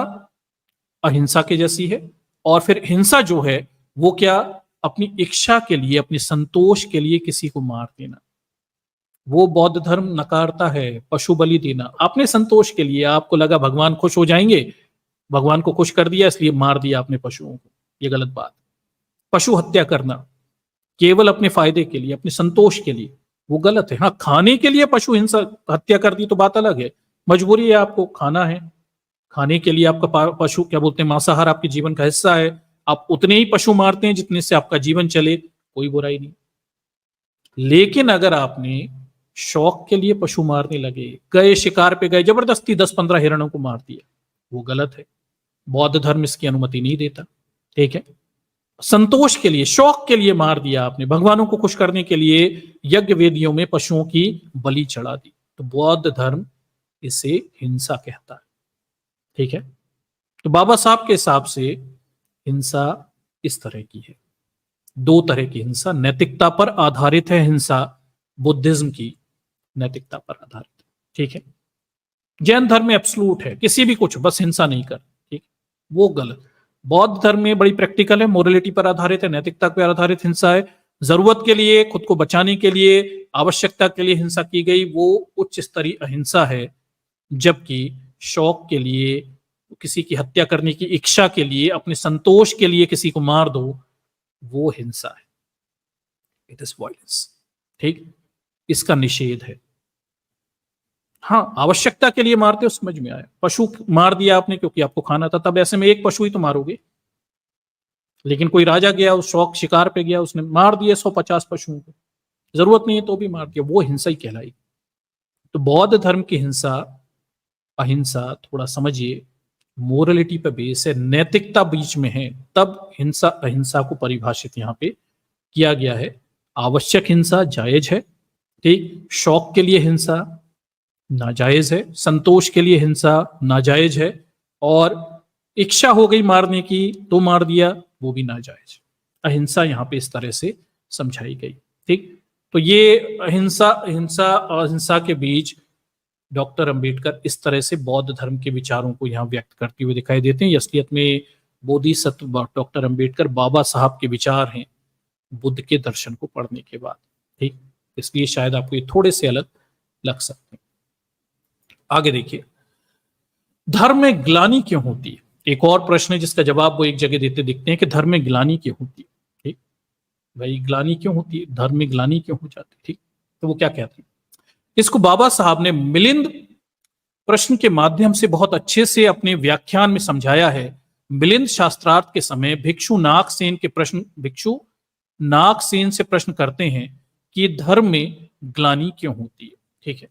अहिंसा के जैसी है, और फिर हिंसा जो है वो क्या, अपनी इच्छा के लिए, अपने संतोष के लिए किसी को मार देना, वो बौद्ध धर्म नकारता है। पशु बलि देना अपने संतोष के लिए, आपको लगा भगवान खुश हो जाएंगे, भगवान को खुश कर दिया इसलिए मार दिया अपने पशुओं को, ये गलत बात। पशु हत्या करना केवल अपने फायदे के लिए, अपने संतोष के लिए, वो गलत है। हाँ, खाने के लिए पशु हिंसा हत्या कर दी तो बात अलग है, मजबूरी है, आपको खाना है, खाने के लिए आपका पशु, क्या बोलते हैं, मांसाहार आपके जीवन का हिस्सा है, आप उतने ही पशु मारते हैं जितने से आपका जीवन चले, कोई बुराई नहीं। लेकिन अगर आपने शौक के लिए पशु मारने लगे, गए शिकार पे गए, जबरदस्ती 10-15 हिरणों को मार दिया, वो गलत है, बौद्ध धर्म इसकी अनुमति नहीं देता। ठीक है, संतोष के लिए, शौक के लिए मार दिया आपने, भगवानों को खुश करने के लिए यज्ञ वेदियों में पशुओं की बलि चढ़ा दी, तो बौद्ध धर्म इसे हिंसा कहता है। ठीक है, तो बाबा साहब के हिसाब से हिंसा इस तरह की है, दो तरह की हिंसा, नैतिकता पर आधारित है हिंसा, बुद्धिज्म की नैतिकता पर आधारित। ठीक है, जैन धर्म में एब्सोल्यूट है, किसी भी कुछ, बस हिंसा नहीं कर। ठीक, वो गलत। बौद्ध धर्म में बड़ी प्रैक्टिकल है, मोरलिटी पर आधारित है, नैतिकता पर आधारित हिंसा है, जरूरत के लिए, खुद को बचाने के लिए, आवश्यकता के लिए हिंसा की गई, वो उच्च स्तरीय अहिंसा है। जबकि शौक के लिए, किसी की हत्या करने की इच्छा के लिए, अपने संतोष के लिए किसी को मार दो, वो हिंसा है, इट इज वायलेंस। ठीक, इसका निषेध है। हाँ, आवश्यकता के लिए मारते हो, समझ में आया। पशु मार दिया आपने क्योंकि आपको खाना था, तब ऐसे में एक पशु ही तो मारोगे। लेकिन कोई राजा गया, उस शौक शिकार पे गया, उसने मार दिए 150 पशुओं को, जरूरत नहीं है तो भी मार दिया, वो हिंसा ही कहलाई। तो बौद्ध धर्म की हिंसा, अहिंसा, थोड़ा समझिए, मोरलिटी पे बेस है, नैतिकता बीच में है, तब हिंसा अहिंसा को परिभाषित यहाँ पे किया गया है। आवश्यक हिंसा जायज है, ठीक। शौक के लिए हिंसा नाजायज है, संतोष के लिए हिंसा नाजायज है, और इच्छा हो गई मारने की तो मार दिया, वो भी नाजायज। अहिंसा यहाँ पे इस तरह से समझाई गई, ठीक। तो ये अहिंसा, हिंसा और अहिंसा के बीच डॉक्टर अंबेडकर इस तरह से बौद्ध धर्म के विचारों को यहाँ व्यक्त करते हुए दिखाई देते हैं। असलियत में बोधिसत्व डॉक्टर अंबेडकर बाबा साहब के विचार हैं बुद्ध के दर्शन को पढ़ने के बाद, ठीक। इसलिए शायद आपको ये थोड़े से अलग लग सकते हैं। आगे देखिए, धर्म में ग्लानि क्यों होती है? एक और प्रश्न है जिसका जवाब वो एक जगह देते दिखते हैं कि धर्म में ग्लानि क्यों होती है, ठीक। भाई ग्लानि क्यों होती है, धर्म में ग्लानि क्यों हो जाती है, ठीक। तो वो क्या कहते हैं, इसको बाबा साहब ने मिलिंद प्रश्न के माध्यम से बहुत अच्छे से अपने व्याख्यान में समझाया है। मिलिंद शास्त्रार्थ के समय भिक्षु नागसेन से प्रश्न करते हैं कि धर्म में ग्लानि क्यों होती है, ठीक है।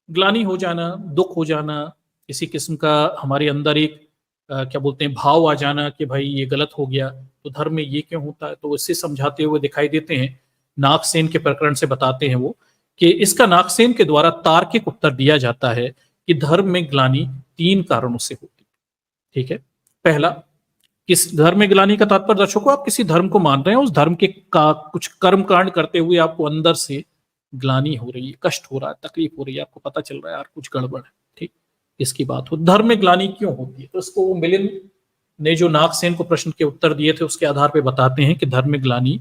ग्लानि हो जाना, दुख हो जाना, किसी किस्म का हमारे अंदर एक क्या बोलते हैं भाव आ जाना कि भाई ये गलत हो गया, तो धर्म में ये क्यों होता है, तो इससे समझाते हुए दिखाई देते हैं। नागसेन के प्रकरण से बताते हैं वो कि इसका नागसेन के द्वारा तार्किक उत्तर दिया जाता है कि धर्म में ग्लानि 3 कारणों से होती है, ठीक है। पहला, किस धर्म में ग्लानि का तात्पर्य, दर्शकों आप किसी धर्म को मान रहे हैं, उस धर्म के कुछ कर्म कांड करते हुए आपको अंदर से ग्लानि हो रही है, कष्ट हो रहा है, तकलीफ हो रही है, आपको पता चल रहा है यार कुछ गड़बड़ है, ठीक। इसकी बात हो, धर्म में ग्लानि क्यों होती है, तो इसको मिलिंद ने जो नागसेन को प्रश्न के उत्तर दिए थे उसके आधार पर बताते हैं कि धर्म में ग्लानि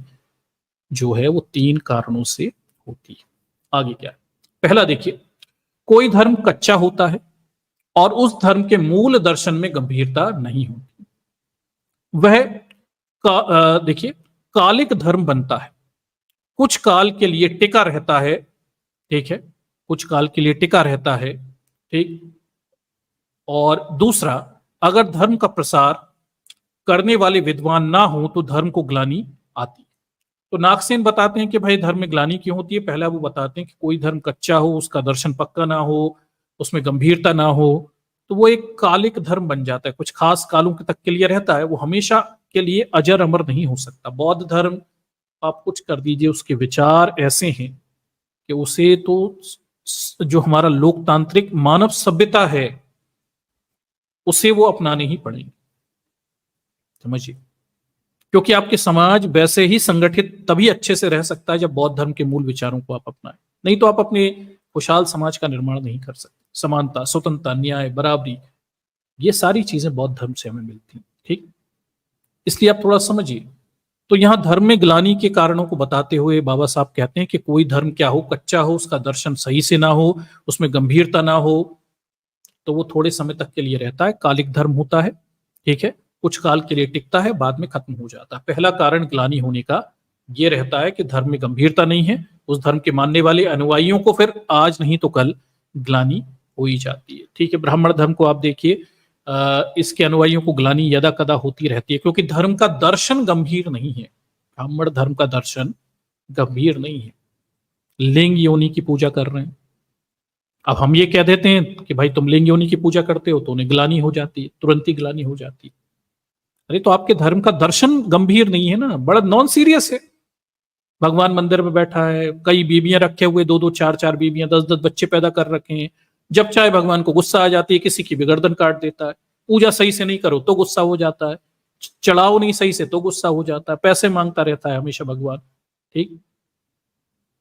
जो है वो 3 कारणों से होती है। आगे क्या है, पहला देखिए, कोई धर्म कच्चा होता है और उस धर्म के मूल दर्शन में गंभीरता नहीं होती, वह देखिए कालिक धर्म बनता है, कुछ काल के लिए टिका रहता है, ठीक है, कुछ काल के लिए टिका रहता है, ठीक। और दूसरा, अगर धर्म का प्रसार करने वाले विद्वान ना हो तो धर्म को ग्लानि आती है। तो नागसेन बताते हैं कि भाई धर्म में ग्लानि क्यों होती है। पहला वो बताते हैं कि कोई धर्म कच्चा हो, उसका दर्शन पक्का ना हो, उसमें गंभीरता ना हो, तो वो एक कालिक धर्म बन जाता है, कुछ खास कालों तक के लिए रहता है, वो हमेशा के लिए अजर अमर नहीं हो सकता। बौद्ध धर्म आप कुछ कर दीजिए, उसके विचार ऐसे हैं कि उसे तो जो हमारा लोकतांत्रिक मानव सभ्यता है उसे वो अपनाने ही पड़ेंगे, समझिए। क्योंकि आपके समाज वैसे ही संगठित तभी अच्छे से रह सकता है जब बौद्ध धर्म के मूल विचारों को आप अपनाएं, नहीं तो आप अपने खुशहाल समाज का निर्माण नहीं कर सकते। समानता, स्वतंत्रता, न्याय, बराबरी, ये सारी चीजें बौद्ध धर्म से हमें मिलती हैं, ठीक। इसलिए आप थोड़ा समझिए। तो यहां धर्म में ग्लानि के कारणों को बताते हुए बाबा साहब कहते हैं कि कोई धर्म क्या हो, कच्चा हो, उसका दर्शन सही से ना हो, उसमें गंभीरता ना हो, तो वो थोड़े समय तक के लिए रहता है, कालिक धर्म होता है, ठीक है, कुछ काल के लिए टिकता है, बाद में खत्म हो जाता है। पहला कारण ग्लानि होने का ये रहता है कि धर्म में गंभीरता नहीं है, उस धर्म के मानने वाले अनुयायियों को फिर आज नहीं तो कल ग्लानि हो ही जाती है, ठीक है। ब्राह्मण धर्म को आप देखिए, इसके अनुयायियों को ग्लानि यदा कदा होती रहती है, क्योंकि धर्म का दर्शन गंभीर नहीं है। ब्राह्मण धर्म का दर्शन गंभीर नहीं है, लिंग योनि की पूजा कर रहे हैं। अब हम ये कह देते हैं कि भाई तुम लिंग योनि की पूजा करते हो, तो उन्हें ग्लानि हो जाती है, तुरंत ही ग्लानि हो जाती है। अरे तो आपके धर्म का दर्शन गंभीर नहीं है ना, बड़ा नॉन सीरियस है। भगवान मंदिर में बैठा है, कई बीबियां रखे हुए, 2-2 4-4 बीबियां, 10-10 बच्चे पैदा कर रखे हैं, जब चाहे भगवान को गुस्सा आ जाती है, किसी की भी गर्दन काट देता है। पूजा सही से नहीं करो तो गुस्सा हो जाता है, चढ़ाओ नहीं सही से तो गुस्सा हो जाता है, पैसे मांगता रहता है हमेशा भगवान, ठीक।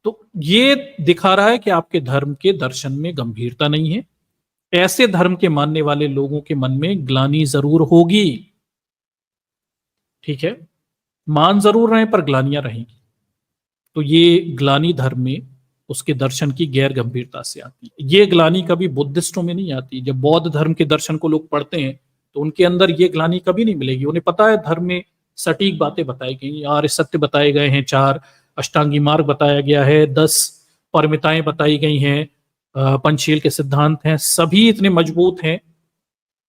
तो ये दिखा रहा है कि आपके धर्म के दर्शन में गंभीरता नहीं है। ऐसे धर्म के मानने वाले लोगों के मन में ग्लानि जरूर होगी, ठीक है, मान जरूर रहे पर ग्लानियां रहेंगी। तो ये ग्लानि धर्म में उसके दर्शन की गैर गंभीरता से आती है। ये ग्लानि कभी बुद्धिस्टों में नहीं आती। जब बौद्ध धर्म के दर्शन को लोग पढ़ते हैं तो उनके अंदर ये ग्लानि कभी नहीं मिलेगी। उन्हें पता है धर्म में सटीक बातें बताई गई, आर्य सत्य बताए गए हैं, 4 अष्टांगी मार्ग बताया गया है, 10 परमिताएं बताई गई हैं, पंचशील के सिद्धांत हैं, सभी इतने मजबूत हैं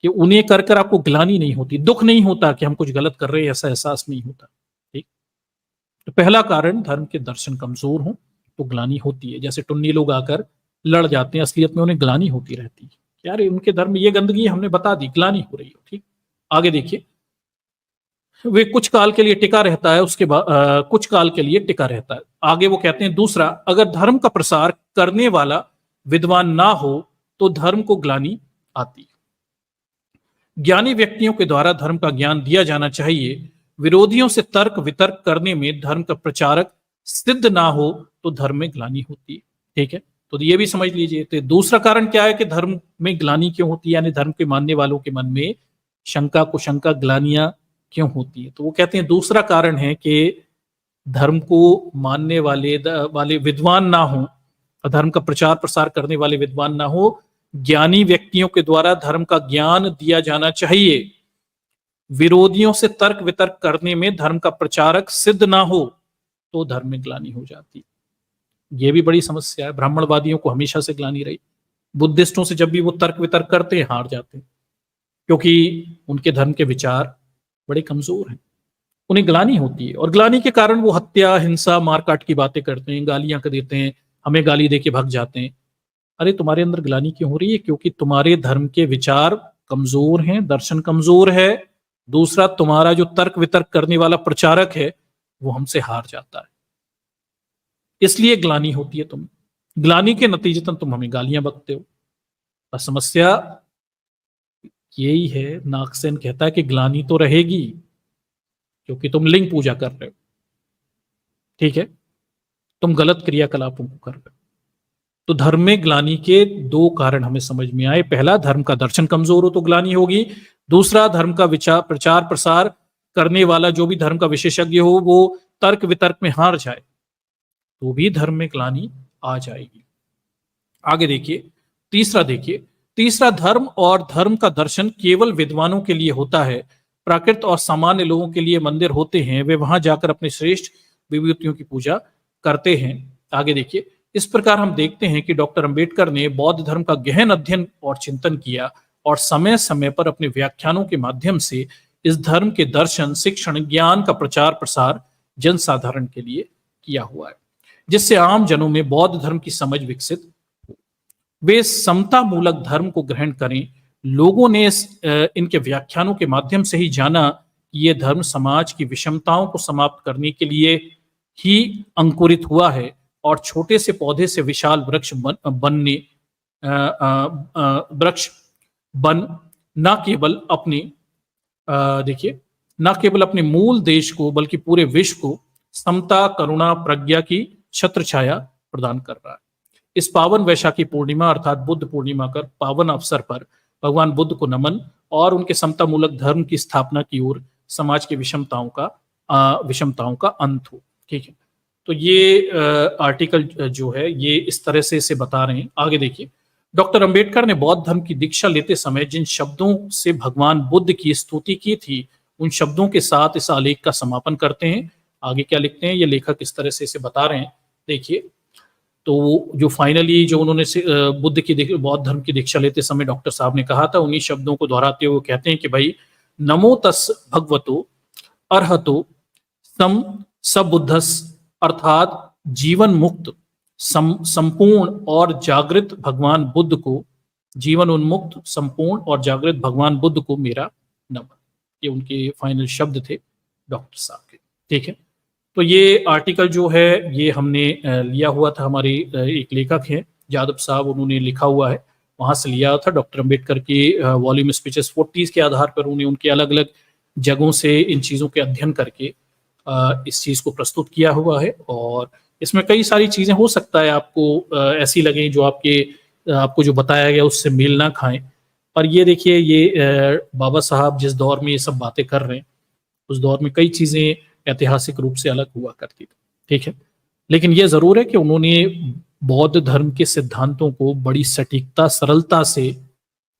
कि उन्हें कर कर आपको ग्लानि नहीं होती, दुख नहीं होता कि हम कुछ गलत कर रहे हैं, ऐसा एहसास नहीं होता। ठीक। तो पहला कारण, धर्म के दर्शन कमजोर हों तो ग्लानि होती है। जैसे टुन्नी लोग आकर लड़ जाते हैं, असलियत में उन्हें ग्लानि होती रहती है, यार उनके धर्म में ये गंदगी हमने बता दी, ग्लानि हो रही हो। ठीक। आगे देखिए, वे कुछ काल के लिए टिका रहता है, उसके बाद कुछ काल के लिए टिका रहता है। आगे वो कहते हैं दूसरा, अगर धर्म का प्रसार करने वाला विद्वान ना हो तो धर्म को ग्लानि आती है। ज्ञानी व्यक्तियों के द्वारा धर्म का ज्ञान दिया जाना चाहिए। विरोधियों से तर्क वितर्क करने में धर्म का प्रचारक सिद्ध ना हो तो धर्म में ग्लानि होती है। ठीक है, तो ये भी समझ लीजिए। तो दूसरा कारण क्या है कि धर्म में ग्लानि क्यों होती है, यानी धर्म के मानने वालों के मन में शंका कुशंका ग्लानियां क्यों होती है। तो वो कहते हैं दूसरा कारण है कि धर्म को मानने वाले विद्वान ना हो, धर्म का प्रचार प्रसार करने वाले विद्वान ना हो, ज्ञानी व्यक्तियों के द्वारा धर्म का ज्ञान दिया जाना चाहिए। विरोधियों से तर्क वितर्क करने में धर्म का प्रचारक सिद्ध ना हो तो धर्म में ग्लानि हो जाती। ये भी बड़ी समस्या है, ब्राह्मणवादियों को हमेशा से ग्लानि रही। बुद्धिस्टों से जब भी वो तर्क वितर्क करते हैं हार जाते हैं, क्योंकि उनके धर्म के विचार बड़े कमजोर हैं, उन्हें ग्लानि होती है। और ग्लानि के कारण वो हत्या हिंसा मारकाट की बातें करते हैं, गालियां देते हैं, हमें गाली दे के भाग जाते हैं। अरे तुम्हारे अंदर ग्लानि क्यों हो रही है? क्योंकि तुम्हारे धर्म के विचार कमजोर हैं, दर्शन कमजोर है। दूसरा, तुम्हारा जो तर्क वितर्क करने वाला प्रचारक है वो हमसे हार जाता है, इसलिए ग्लानि होती है। तुम ग्लानि के नतीजतन तुम हमें गालियां बकते हो। और समस्या यही है, नागसेन कहता है कि ग्लानि तो रहेगी क्योंकि तुम लिंग पूजा कर रहे हो। ठीक है, तुम गलत क्रियाकलापों को कर रहे हो। तो धर्म में ग्लानि के दो कारण हमें समझ में आए। पहला, धर्म का दर्शन कमजोर हो तो ग्लानि होगी। दूसरा, धर्म का विचार प्रचार प्रसार करने वाला जो भी धर्म का विशेषज्ञ हो वो तर्क वितर्क में हार जाए तो भी धर्म में ग्लानि आ जाएगी। आगे देखिए, तीसरा, धर्म और धर्म का दर्शन केवल विद्वानों के लिए होता है। प्राकृत और सामान्य लोगों के लिए मंदिर होते हैं, वे वहां जाकर अपने श्रेष्ठ विभूतियों की पूजा करते हैं। आगे देखिए, इस प्रकार हम देखते हैं कि डॉक्टर अंबेडकर ने बौद्ध धर्म का गहन अध्ययन और चिंतन किया और समय समय पर अपने व्याख्यानों के माध्यम से इस धर्म के दर्शन शिक्षण ज्ञान का प्रचार प्रसार जनसाधारण के लिए किया हुआ है, जिससे आम जनों में बौद्ध धर्म की समझ विकसित हो। वे समता मूलक धर्म को ग्रहण करें। लोगों ने इनके व्याख्यानों के माध्यम से ही जाना कि यह धर्म समाज की विषमताओं को समाप्त करने के लिए ही अंकुरित हुआ है और छोटे से पौधे से विशाल वृक्ष बन न केवल अपने देखिए न केवल अपने मूल देश को बल्कि पूरे विश्व को समता करुणा प्रज्ञा की छत्र छाया प्रदान कर रहा है। इस पावन वैशाखी पूर्णिमा अर्थात बुद्ध पूर्णिमा का पावन अवसर पर भगवान बुद्ध को नमन और उनके समता मूलक धर्म की स्थापना की ओर समाज की विषमताओं का अंत हो। ठीक है, तो ये आर्टिकल जो है ये इस तरह से इसे बता रहे हैं। आगे देखिए, डॉक्टर अंबेडकर ने बौद्ध धर्म की दीक्षा लेते समय जिन शब्दों से भगवान बुद्ध की स्तुति की थी उन शब्दों के साथ इस आलेख का समापन करते हैं। आगे क्या लिखते हैं, ये लेखक इस तरह से इसे बता रहे हैं। देखिए, तो जो फाइनली जो उन्होंने बुद्ध की बौद्ध धर्म की दीक्षा लेते समय डॉक्टर साहब ने कहा था, उन्हीं शब्दों को दोहराते हुए कहते हैं कि भाई, नमो तस् भगवतो अर्हतो सम सबुद्धस, अर्थात जीवन मुक्त संपूर्ण और जागृत भगवान बुद्ध को, जीवन उन्मुक्त संपूर्ण और जागृत भगवान बुद्ध को मेरा नमन। ये उनके फाइनल शब्द थे डॉक्टर साहब के। ठीक है, तो ये आर्टिकल जो है ये हमने लिया हुआ था, हमारे एक लेखक हैं यादव साहब, उन्होंने लिखा हुआ है, वहां से लिया था। डॉक्टर अंबेडकर की वॉल्यूम स्पीचेस 40 के आधार पर उन्हें उनके अलग अलग जगहों से इन चीज़ों के अध्ययन करके इस चीज़ को प्रस्तुत किया हुआ है। और इसमें कई सारी चीज़ें हो सकता है आपको ऐसी लगें जो आपको जो बताया गया उससे मेल ना खाएं, पर ये देखिए, ये बाबा साहब जिस दौर में ये सब बातें कर रहे हैं उस दौर में कई चीज़ें ऐतिहासिक रूप से अलग हुआ करती थी। ठीक है, लेकिन यह जरूर है कि उन्होंने बौद्ध धर्म के सिद्धांतों को बड़ी सटीकता सरलता से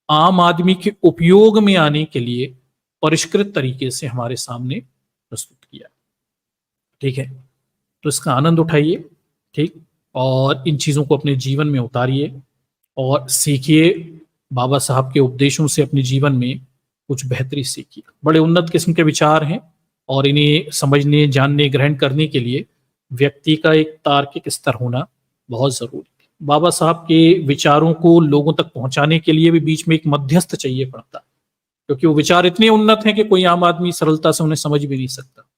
आम आदमी के उपयोग में आने के लिए परिष्कृत तरीके से हमारे सामने प्रस्तुत किया। ठीक है, तो इसका आनंद उठाइए। ठीक, और इन चीज़ों को अपने जीवन में उतारिए और सीखिए। बाबा साहब के उपदेशों से अपने जीवन में कुछ बेहतरी सीखिए। बड़े उन्नत किस्म के विचार हैं और इन्हें समझने, जानने, ग्रहण करने के लिए व्यक्ति का एक तार्किक स्तर होना बहुत ज़रूरी है। बाबा साहब के विचारों को लोगों तक पहुंचाने के लिए भी बीच में एक मध्यस्थ चाहिए पड़ता है, क्योंकि वो विचार इतने उन्नत हैं कि कोई आम आदमी सरलता से उन्हें समझ भी नहीं सकता।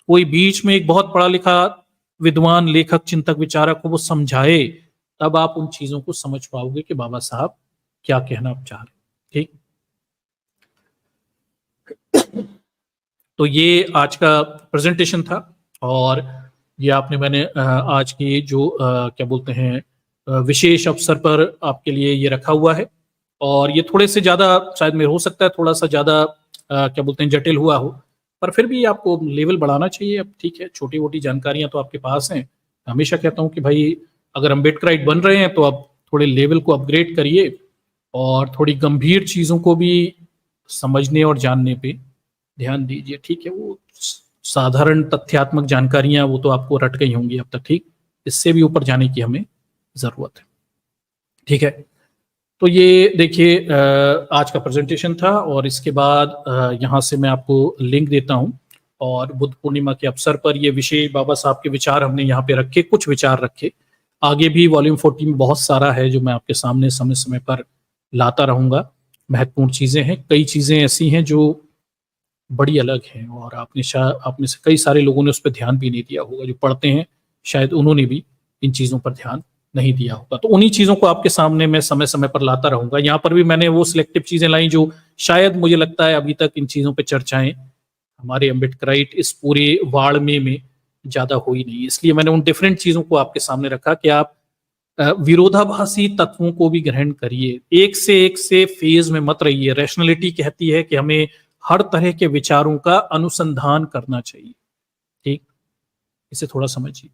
कोई बीच में एक बहुत पढ़ा लिखा विद्वान, लेखक, चिंतक, विचारक को वो समझाए, तब आप उन चीजों को समझ पाओगे कि बाबा साहब क्या कहना चाह रहे। ठीक, तो ये आज का प्रेजेंटेशन था और ये आपने मैंने आज की जो क्या बोलते हैं विशेष अवसर पर आपके लिए ये रखा हुआ है। और ये थोड़े से ज़्यादा शायद में हो सकता है थोड़ा सा ज़्यादा क्या बोलते हैं जटिल हुआ हो, पर फिर भी आपको लेवल बढ़ाना चाहिए। अब ठीक है, छोटी मोटी जानकारियां तो आपके पास हैं। हमेशा कहता हूं कि भाई अगर अम्बेडकराइट बन रहे हैं तो आप थोड़े लेवल को अपग्रेड करिए और थोड़ी गंभीर चीज़ों को भी समझने और जानने पे ध्यान दीजिए। ठीक है, वो साधारण तथ्यात्मक जानकारियां वो तो आपको रट गई होंगी अब तक। ठीक, इससे भी ऊपर जाने की हमें ज़रूरत है। ठीक है, तो ये देखिए आज का प्रेजेंटेशन था और इसके बाद यहाँ से मैं आपको लिंक देता हूँ। और बुद्ध पूर्णिमा के अवसर पर ये विशेष बाबा साहब के विचार हमने यहाँ पे रखे, कुछ विचार रखे। आगे भी वॉल्यूम 40 में बहुत सारा है जो मैं आपके सामने समय समय पर लाता रहूँगा। महत्वपूर्ण चीज़ें हैं, कई चीज़ें ऐसी हैं जो बड़ी अलग हैं और आपने से कई सारे लोगों ने उस पर ध्यान भी नहीं दिया होगा। जो पढ़ते हैं शायद उन्होंने भी इन चीज़ों पर ध्यान नहीं दिया होगा। तो उन्हीं चीज़ों को आपके सामने मैं समय समय पर लाता रहूँगा। यहाँ पर भी मैंने वो सिलेक्टिव चीज़ें लाई जो शायद मुझे लगता है अभी तक इन चीज़ों पे चर्चाएँ हमारे अम्बेडकराइट इस पूरे वाड़ में ज़्यादा हुई नहीं। इसलिए मैंने उन डिफरेंट चीज़ों को आपके सामने रखा कि आप विरोधाभासी तत्वों को भी ग्रहण करिए, एक से फेज में मत रहिए। रैशनैलिटी कहती है कि हमें हर तरह के विचारों का अनुसंधान करना चाहिए। ठीक, इसे थोड़ा समझिए,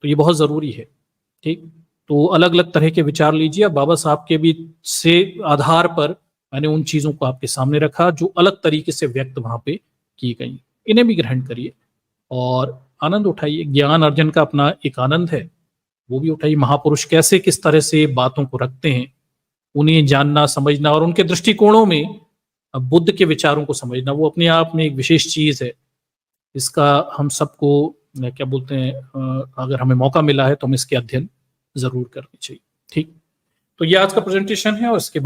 तो ये बहुत ज़रूरी है। ठीक, तो अलग अलग तरह के विचार लीजिए। बाबा साहब के भी से आधार पर मैंने उन चीज़ों को आपके सामने रखा जो अलग तरीके से व्यक्त वहाँ पे की गई। इन्हें भी ग्रहण करिए और आनंद उठाइए। ज्ञान अर्जन का अपना एक आनंद है, वो भी उठाइए। महापुरुष कैसे किस तरह से बातों को रखते हैं, उन्हें जानना, समझना और उनके दृष्टिकोणों में बुद्ध के विचारों को समझना, वो अपने आप में एक विशेष चीज़ है। इसका हम सबको क्या बोलते हैं अगर हमें मौका मिला है तो हम इसके अध्ययन ज़रूर करनी चाहिए। ठीक, तो ये आज का प्रेजेंटेशन है और इसके